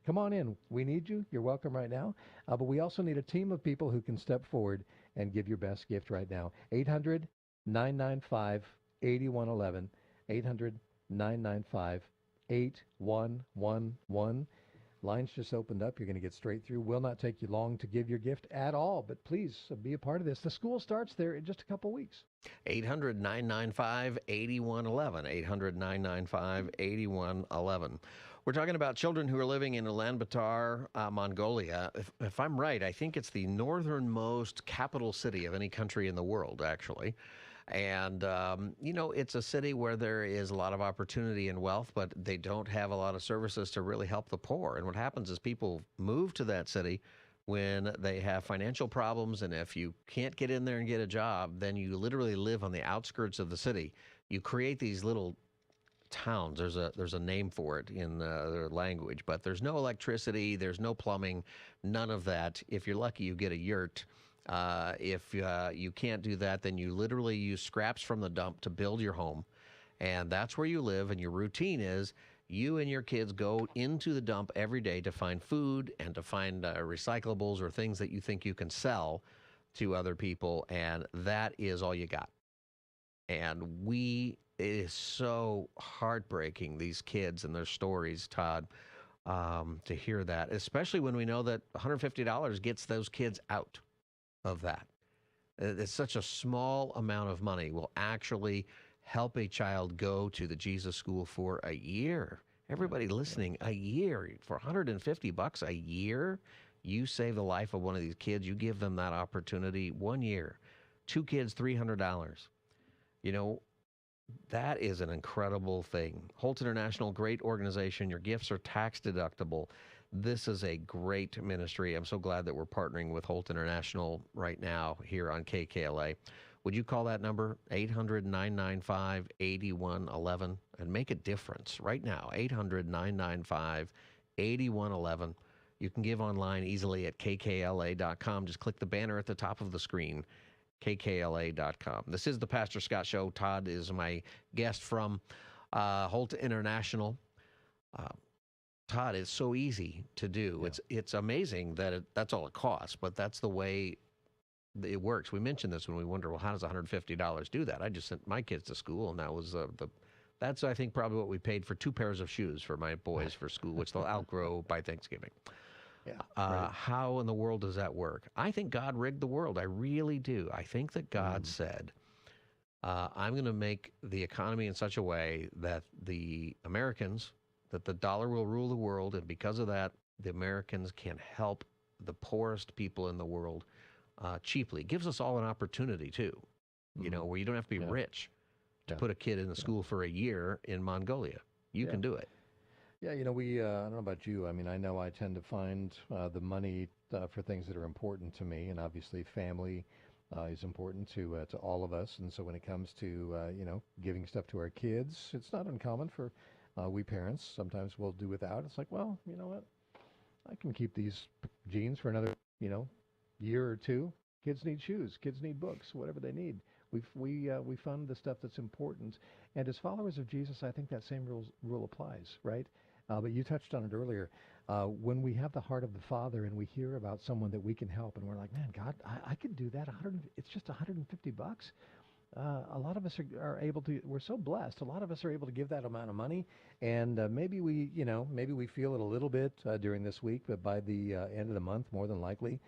come on in. We need you. You're welcome right now. But we also need a team of people who can step forward and give your best gift right now. 800 800-995-8111. 800-995-8111. Lines just opened up. You're going to get straight through. Will not take you long to give your gift at all, but please be a part of this. The school starts there in just a couple weeks. 800-995-8111. 800-995-8111. We're talking about children who are living in Ulaanbaatar, Mongolia. If I'm right, I think it's the northernmost capital city of any country in the world, actually. And, it's a city where there is a lot of opportunity and wealth, but they don't have a lot of services to really help the poor. And what happens is people move to that city when they have financial problems. And if you can't get in there and get a job, then you literally live on the outskirts of the city. You create these little towns. There's a name for it in their language, but there's no electricity. There's no plumbing, none of that. If you're lucky, you get a yurt. If you can't do that, then you literally use scraps from the dump to build your home. And that's where you live. And your routine is you and your kids go into the dump every day to find food and to find recyclables or things that you think you can sell to other people. And that is all you got. And it is so heartbreaking, these kids and their stories, Todd, to hear that, especially when we know that $150 gets those kids out of that. It's such a small amount of money will actually help a child go to the Jesus School for a year. Everybody listening, a year for $150 a year, you save the life of one of these kids. You give them that opportunity 1 year. 2 kids, $300. That is an incredible thing. Holt International, great organization. Your gifts are tax deductible. This is a great ministry. I'm so glad that we're partnering with Holt International right now here on KKLA. Would you call that number, 800-995-8111, and make a difference right now, 800-995-8111. You can give online easily at kkla.com. Just click the banner at the top of the screen, kkla.com. This is the Pastor Scott Show. Todd is my guest from Holt International. Todd, it's so easy to do. Yeah. It's amazing that that's all it costs, but that's the way it works. We mentioned this when we wonder, well, how does $150 do that? I just sent my kids to school, and that was that's, I think, probably what we paid for 2 pairs of shoes for my boys for school, which they'll outgrow by Thanksgiving. Yeah. Right. How in the world does that work? I think God rigged the world. I really do. I think that God said, I'm going to make the economy in such a way that the dollar will rule the world, and because of that, the Americans can help the poorest people in the world cheaply. It gives us all an opportunity, too, where you don't have to be rich to put a kid in the school for a year in Mongolia. You can do it. Yeah, we, I don't know about you. I mean, I know I tend to find the money for things that are important to me, and obviously family is important to all of us. And so when it comes to, giving stuff to our kids, it's not uncommon for we parents. Sometimes we'll do without. It's like, well, you know what? I can keep these jeans for another, year or two. Kids need shoes. Kids need books, whatever they need. We fund the stuff that's important. And as followers of Jesus, I think that same rule applies, right? But you touched on it earlier. When we have the heart of the Father and we hear about someone that we can help, and we're like, man, God, I could do that. It's just $150. A lot of us are able to. We're so blessed. A lot of us are able to give that amount of money, and maybe we feel it a little bit during this week, but by the end of the month, more than likely,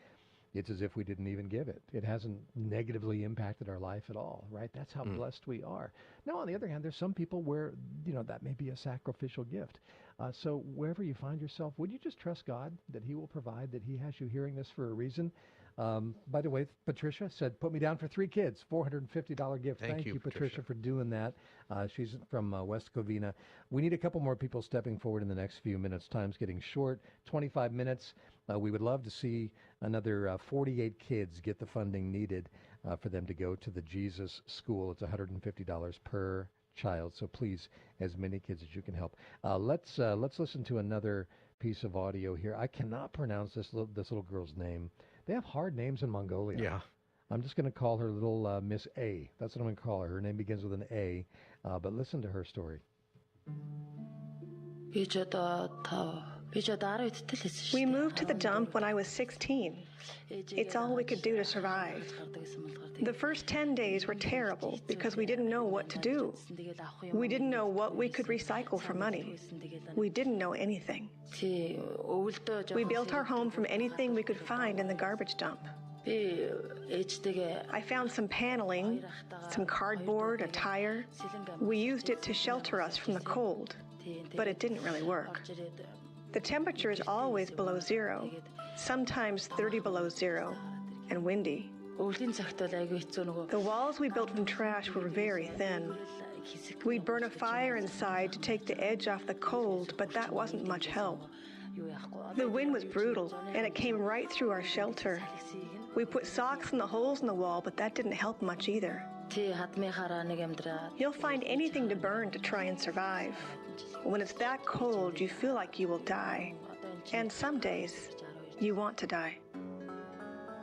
it's as if we didn't even give it. It hasn't negatively impacted our life at all, right? That's how blessed we are. Now, on the other hand, there's some people where, that may be a sacrificial gift. So wherever you find yourself, would you just trust God that he will provide, that he has you hearing this for a reason? By the way, Patricia said, put me down for 3 kids, $450 gift. Thank you, Patricia, for doing that. She's from West Covina. We need a couple more people stepping forward in the next few minutes. Time's getting short, 25 minutes. We would love to see another 48 kids get the funding needed for them to go to the Jesus School. It's $150 per child. So please, as many kids as you can help. Let's listen to another piece of audio here. I cannot pronounce this little girl's name. They have hard names in Mongolia. Yeah. I'm just going to call her little Miss A. That's what I'm going to call her. Her name begins with an A. But listen to her story. We moved to the dump when I was 16. It's all we could do to survive. The first 10 days were terrible because we didn't know what to do. We didn't know what we could recycle for money. We didn't know anything. We built our home from anything we could find in the garbage dump. I found some paneling, some cardboard, a tire. We used it to shelter us from the cold, but it didn't really work. The temperature is always below zero, sometimes 30 below zero, and windy. The walls we built from trash were very thin. We'd burn a fire inside to take the edge off the cold, but that wasn't much help. The wind was brutal, and it came right through our shelter. We put socks in the holes in the wall, but that didn't help much either. You'll find anything to burn to try and survive. When it's that cold, you feel like you will die. And some days, you want to die.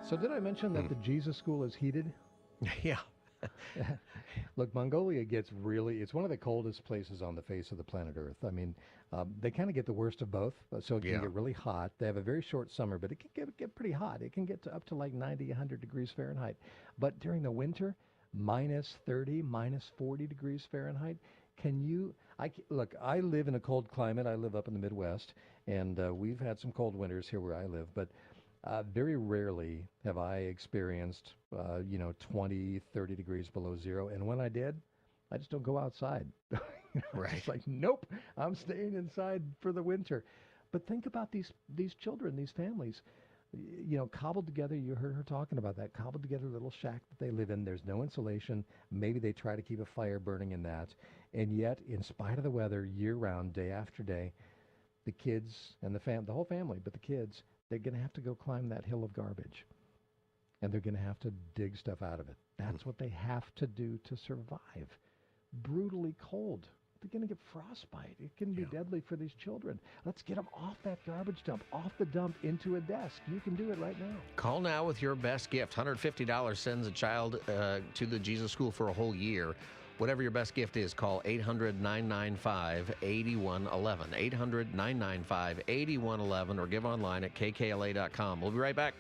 So did I mention that the Jesus School is heated? Yeah. Look, Mongolia gets it's one of the coldest places on the face of the planet Earth. I mean, they kind of get the worst of both. So it can get really hot. They have a very short summer, but it can get pretty hot. It can get up to like 90, 100 degrees Fahrenheit. But during the winter, minus 30, minus 40 degrees Fahrenheit. Look, I live in a cold climate. I live up in the Midwest, and we've had some cold winters here where I live, but very rarely have I experienced, 20, 30 degrees below zero. And when I did, I just don't go outside. Right. It's like, nope, I'm staying inside for the winter. But think about these children, these families, cobbled together. You heard her talking about that, cobbled together little shack that they live in. There's no insulation. Maybe they try to keep a fire burning in that. And yet, in spite of the weather, year-round, day after day, the kids and the whole family, but the kids, they're going to have to go climb that hill of garbage. And they're going to have to dig stuff out of it. That's what they have to do to survive. Brutally cold. They're going to get frostbite. It can be deadly for these children. Let's get them off that garbage dump, off the dump into a desk. You can do it right now. Call now with your best gift. $150 sends a child to the Jesus School for a whole year. Whatever your best gift is, call 800-995-8111. 800-995-8111 or give online at kkla.com. We'll be right back.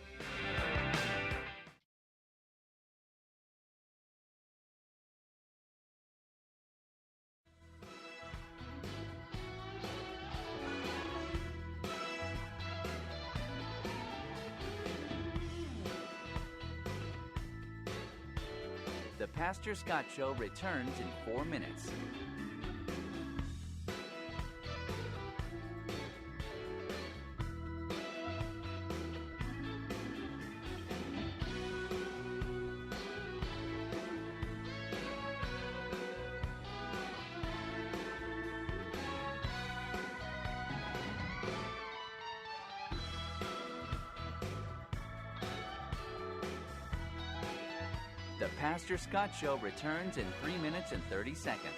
The Pastor Scott Show returns in 4 minutes. The Pastor Scott Show returns in 3 minutes and 30 seconds.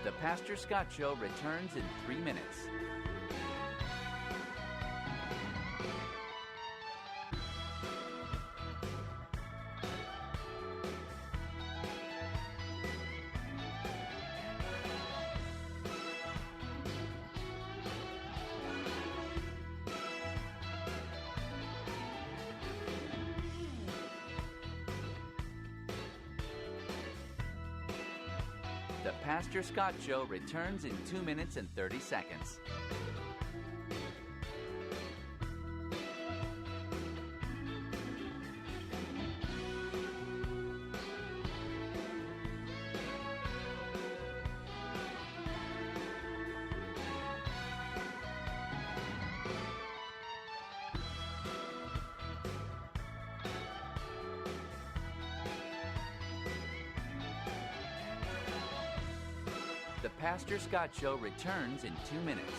The Pastor Scott Show returns in 3 minutes. The Pastor Scott Show returns in 2 minutes and 30 seconds. The Pastor Scott Show returns in 2 minutes.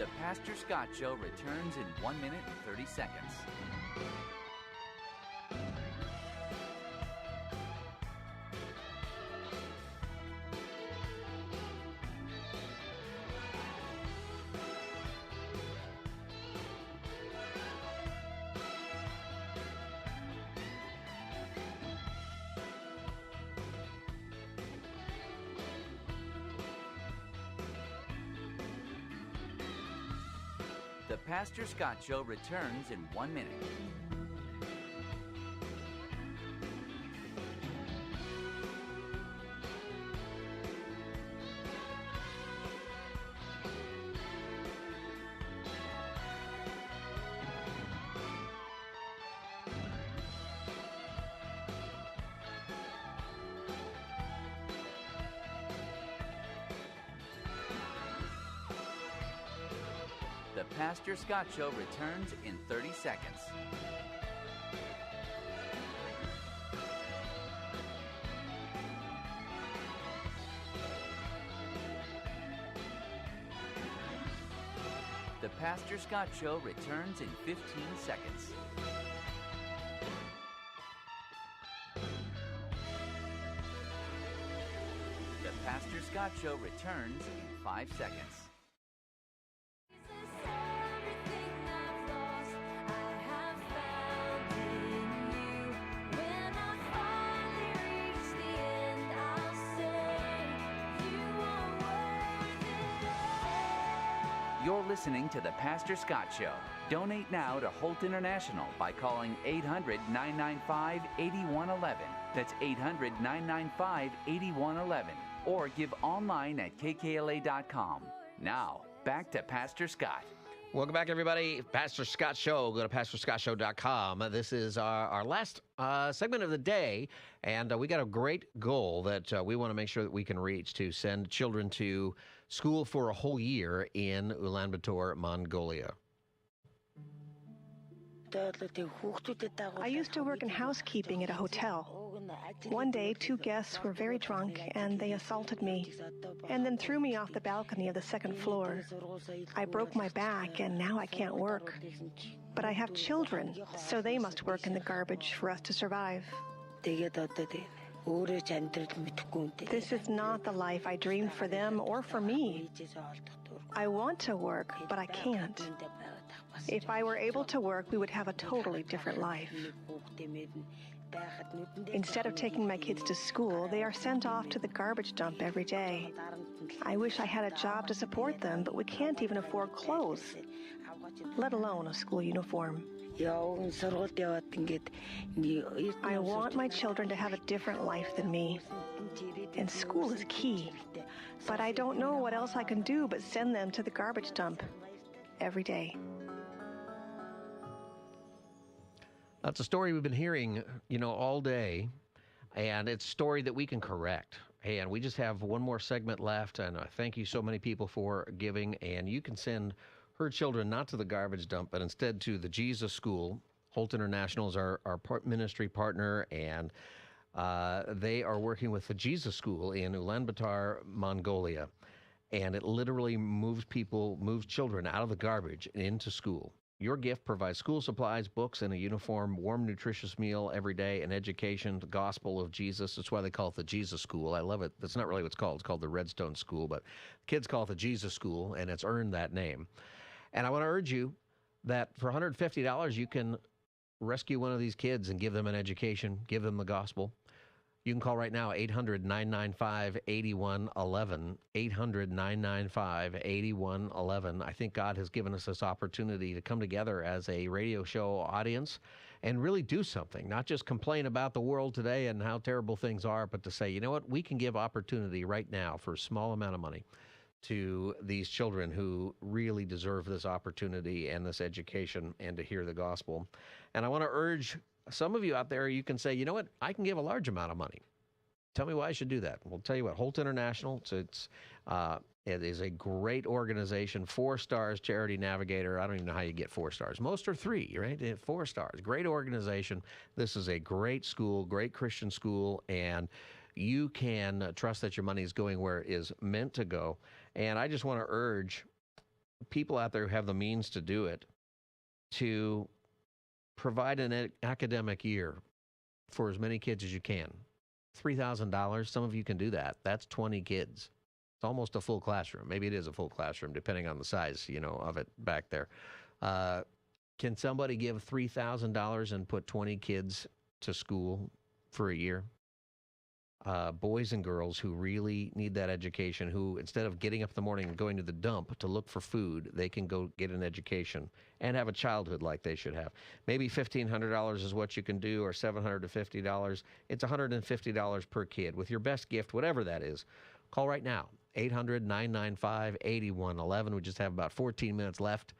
The Pastor Scott Show returns in 1 minute and 30 seconds. The Pastor Scott Show returns in 1 minute. The Pastor Scott Show returns in 30 seconds. The Pastor Scott Show returns in 15 seconds. The Pastor Scott Show returns in 5 seconds. You're listening to The Pastor Scott Show. Donate now to Holt International by calling 800-995-8111. That's 800-995-8111. Or give online at kkla.com. Now, back to Pastor Scott. Welcome back, everybody. Pastor Scott Show. Go to pastorscottshow.com. This is our last segment of the day, and we got a great goal that we want to make sure that we can reach to send children to school for a whole year in Ulaanbaatar, Mongolia. I used to work in housekeeping at a hotel. One day, 2 guests were very drunk, and they assaulted me, and then threw me off the balcony of the second floor. I broke my back, and now I can't work. But I have children, so they must work in the garbage for us to survive. This is not the life I dreamed for them or for me. I want to work, but I can't. If I were able to work, we would have a totally different life. Instead of taking my kids to school, they are sent off to the garbage dump every day. I wish I had a job to support them, but we can't even afford clothes, let alone a school uniform. I want my children to have a different life than me, and school is key. But I don't know what else I can do but send them to the garbage dump every day. That's a story we've been hearing, all day, and it's a story that we can correct. And we just have one more segment left, and I thank you so many people for giving, and you can send her children not to the garbage dump, but instead to the Jesus School. Holt International is our ministry partner, and they are working with the Jesus School in Ulaanbaatar, Mongolia. And it literally moves children out of the garbage and into school. Your gift provides school supplies, books, and a uniform, warm, nutritious meal every day, and education, the gospel of Jesus. That's why they call it the Jesus School. I love it. That's not really what it's called. It's called the Redstone School, but kids call it the Jesus School, and it's earned that name. And I want to urge you that for $150, you can rescue one of these kids and give them an education, give them the gospel. You can call right now, 800-995-8111, 800-995-8111. I think God has given us this opportunity to come together as a radio show audience and really do something, not just complain about the world today and how terrible things are, but to say, you know what, we can give opportunity right now for a small amount of money to these children who really deserve this opportunity and this education and to hear the gospel. And I want to urge some of you out there, you can say, you know what, I can give a large amount of money. Tell me why I should do that. We'll tell you what, Holt International, it is a great organization, 4 stars, Charity Navigator. I don't even know how you get 4 stars. Most are 3, right? 4 stars. Great organization. This is a great school, great Christian school, and you can trust that your money is going where it is meant to go. And I just want to urge people out there who have the means to do it to provide an academic year for as many kids as you can. $3,000, some of you can do that. That's 20 kids. It's almost a full classroom. Maybe it is a full classroom, depending on the size, of it back there. Can somebody give $3,000 and put 20 kids to school for a year? Boys and girls who really need that education, who instead of getting up in the morning and going to the dump to look for food, they can go get an education and have a childhood like they should have. Maybe $1,500 is what you can do, or $700 to $50. It's $150 per kid. With your best gift, whatever that is, call right now, 800-995-8111. We just have about 14 minutes left.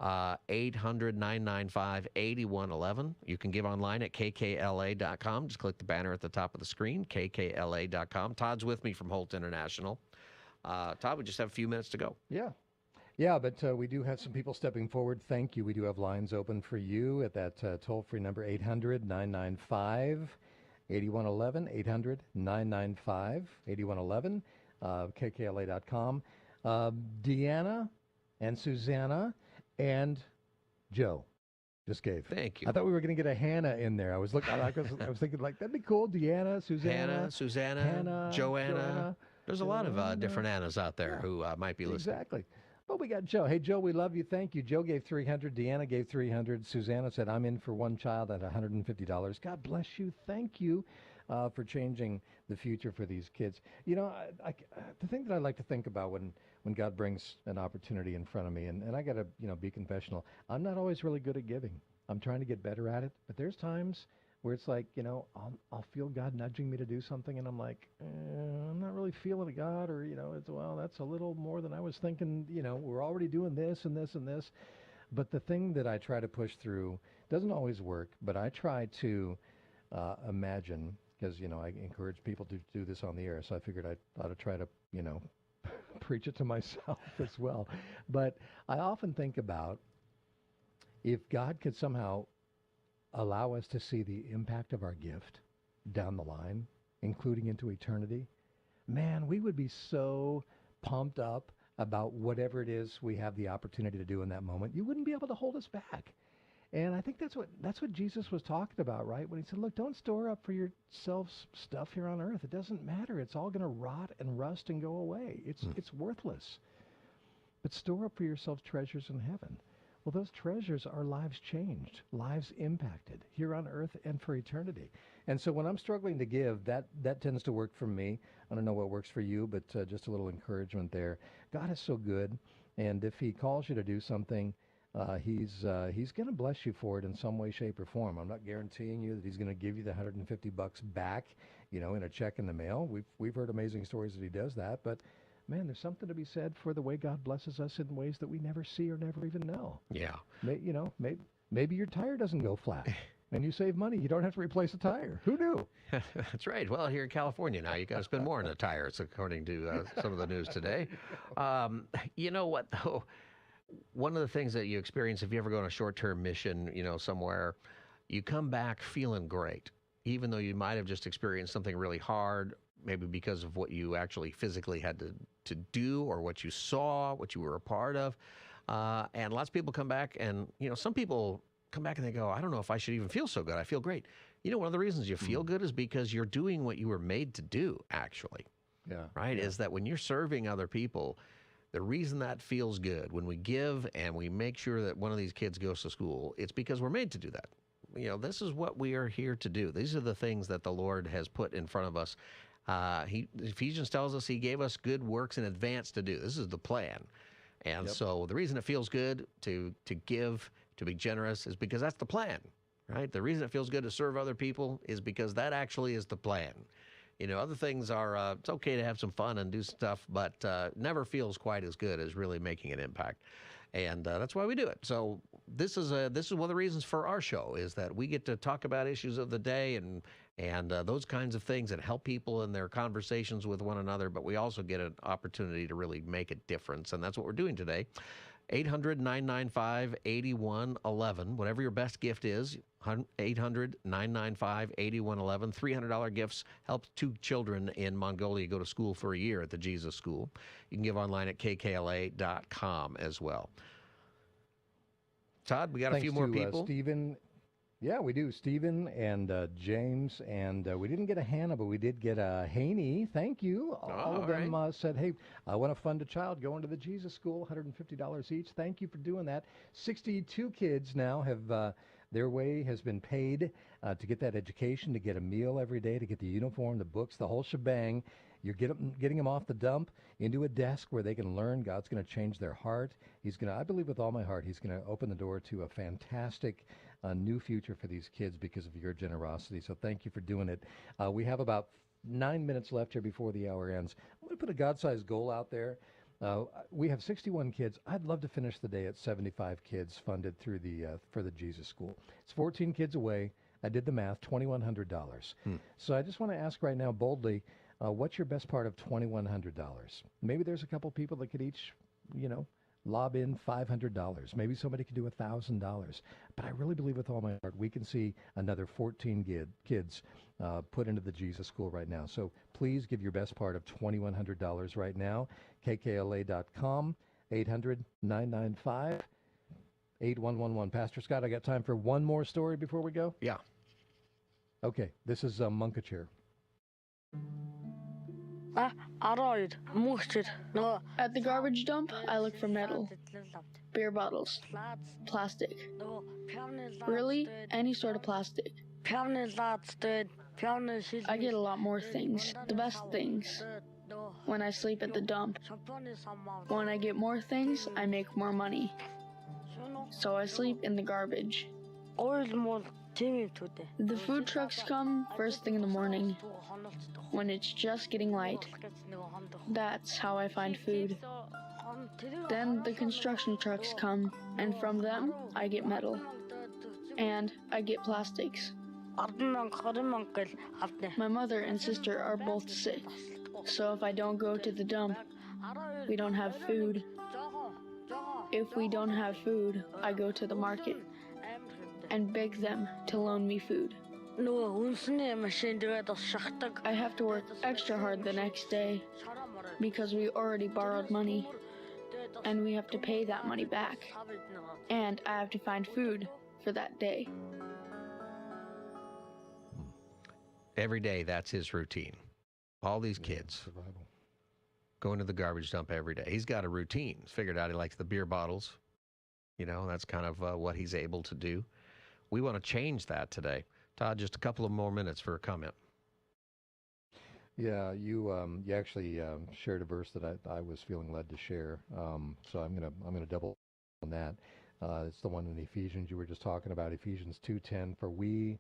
800-995-8111. You can give online at kkla.com. Just click the banner at the top of the screen, kkla.com. Todd's with me from Holt International. Todd, we just have a few minutes to go. Yeah, but we do have some people stepping forward. Thank you. We do have lines open for you at that toll-free number, 800-995-8111, 800-995-8111, kkla.com. Deanna and Susanna and Joe just gave. Thank you. I thought we were going to get a Hannah in there. I was thinking like that'd be cool. Deanna, Susanna, Susanna, Hannah, Joanna. There's a lot of different Annas out there who might be listening. Exactly. Well, we got Joe. Hey, Joe, we love you. Thank you. Joe gave $300. Deanna gave $300. Susanna said, I'm in for one child at $150. God bless you. Thank you for changing the future for these kids. The thing that I like to think about when God brings an opportunity in front of me, and I got to, be confessional, I'm not always really good at giving. I'm trying to get better at it, but there's times where it's like, I'll feel God nudging me to do something, and I'm like, I'm not really feeling it, God, or, that's a little more than I was thinking, we're already doing this and this and this. But the thing that I try to push through doesn't always work, but I try to imagine, because, I encourage people to do this on the air, so I figured I ought to try to, preach it to myself as well. But I often think about if God could somehow allow us to see the impact of our gift down the line, including into eternity, man, we would be so pumped up about whatever it is we have the opportunity to do in that moment. You wouldn't be able to hold us back. And I think that's what Jesus was talking about, right? When he said, look, don't store up for yourselves stuff here on earth. It doesn't matter. It's all going to rot and rust and go away. It's worthless. But store up for yourselves treasures in heaven. Well, those treasures are lives changed, lives impacted here on earth and for eternity. And so when I'm struggling to give, that tends to work for me. I don't know what works for you, but just a little encouragement there. God is so good. And if he calls you to do something, he's going to bless you for it in some way, shape, or form. I'm not guaranteeing you that he's going to give you the $150 back, in a check in the mail. We've heard amazing stories that he does that, but man, there's something to be said for the way God blesses us in ways that we never see or never even know. Yeah. Maybe your tire doesn't go flat. And you save money. You don't have to replace a tire. Who knew? That's right. Well, here in California now, you got to spend more on the tires, according to some of the news today. You know what, though? One of the things that you experience if you ever go on a short-term mission, somewhere, you come back feeling great, even though you might have just experienced something really hard, maybe because of what you actually physically had to do or what you saw, what you were a part of. And lots of people come back and, some people come back and they go, I don't know if I should even feel so good. I feel great. One of the reasons you feel good is because you're doing what you were made to do, actually. Yeah. Right? Yeah. Is that when you're serving other people, the reason that feels good, when we give and we make sure that one of these kids goes to school, it's because we're made to do that. This is what we are here to do. These are the things that the Lord has put in front of us. Ephesians tells us he gave us good works in advance to do. This is the plan. And so the reason it feels good to give, to be generous, is because that's the plan, right? The reason it feels good to serve other people is because that actually is the plan. Other things are, it's okay to have some fun and do stuff, but never feels quite as good as really making an impact. And that's why we do it. So this is one of the reasons for our show, is that we get to talk about issues of the day and those kinds of things that help people in their conversations with one another, but we also get an opportunity to really make a difference, and that's what we're doing today. 800-995-8111. Whatever your best gift is, 800-995-8111. $300 gifts help 2 children in Mongolia go to school for a year at the Jesus School. You can give online at kkla.com as well. Todd, we got a few more people. Stephen. Yeah, we do. Stephen and James, and we didn't get a Hannah, but we did get a Haney. Thank you. All of them said, hey, I want to fund a child going to the Jesus School, $150 each. Thank you for doing that. 62 kids now have their way has been paid to get that education, to get a meal every day, to get the uniform, the books, the whole shebang. You're getting them off the dump into a desk where they can learn. God's going to change their heart. He's going to, I believe with all my heart, he's going to open the door to a fantastic new future for these kids because of your generosity. So thank you for doing it. We have about 9 minutes left here before the hour ends. I'm going to put a God-sized goal out there. We have 61 kids. I'd love to finish the day at 75 kids funded through for the Jesus School. It's 14 kids away. I did the math, $2,100. So I just want to ask right now boldly, what's your best part of $2,100? Maybe there's a couple people that could each, lob in $500. Maybe somebody could do $1,000. But I really believe with all my heart, we can see another 14 kids put into the Jesus School right now. So please give your best part of $2,100 right now. KKLA.com, 800-995-8111. Pastor Scott, I got time for one more story before we go? Yeah. Okay, this is Munkachir. At the garbage dump, I look for metal, beer bottles, plastic. Really, any sort of plastic. I get a lot more things, the best things, when I sleep at the dump. When I get more things, I make more money. So I sleep in the garbage. The food trucks come first thing in the morning, when it's just getting light. That's how I find food. Then the construction trucks come, and from them, I get metal. And I get plastics. My mother and sister are both sick, so if I don't go to the dump, we don't have food. If we don't have food, I go to the market and beg them to loan me food. I have to work extra hard the next day because we already borrowed money and we have to pay that money back. And I have to find food for that day. Every day, that's his routine. All these kids going to the garbage dump every day. He's got a routine. He's figured out he likes the beer bottles. That's kind of what he's able to do. We want to change that today. Todd, just a couple of more minutes for a comment. Yeah, you actually shared a verse that I was feeling led to share. So I'm gonna double on that. It's the one in Ephesians you were just talking about, Ephesians 2:10. For we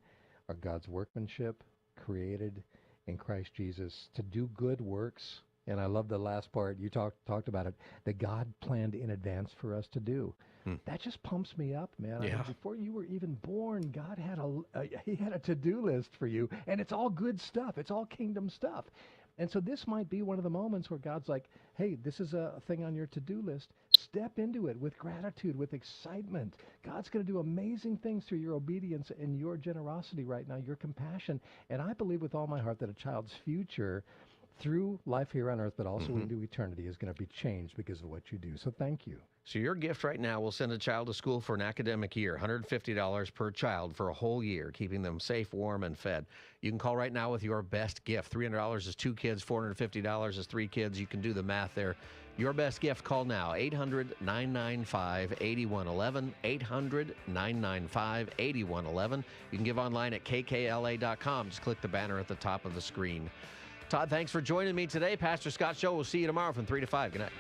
are God's workmanship, created in Christ Jesus to do good works. And I love the last part you talked about it, that God planned in advance for us to do. That just pumps me up, man. Yeah. I mean, before you were even born, God had he had a to-do list for you, and it's all good stuff. It's all kingdom stuff. And so this might be one of the moments where God's like, hey, this is a thing on your to-do list. Step into it with gratitude, with excitement. God's going to do amazing things through your obedience and your generosity right now, your compassion. And I believe with all my heart that a child's future through life here on earth, but also into eternity, is going to be changed because of what you do. So thank you. So your gift right now will send a child to school for an academic year, $150 per child for a whole year, keeping them safe, warm, and fed. You can call right now with your best gift. $300 is 2 kids, $450 is 3 kids. You can do the math there. Your best gift, call now, 800-995-8111, 800-995-8111. You can give online at kkla.com. Just click the banner at the top of the screen. Todd, thanks for joining me today. Pastor Scott Show. We'll see you tomorrow from 3 to 5. Good night.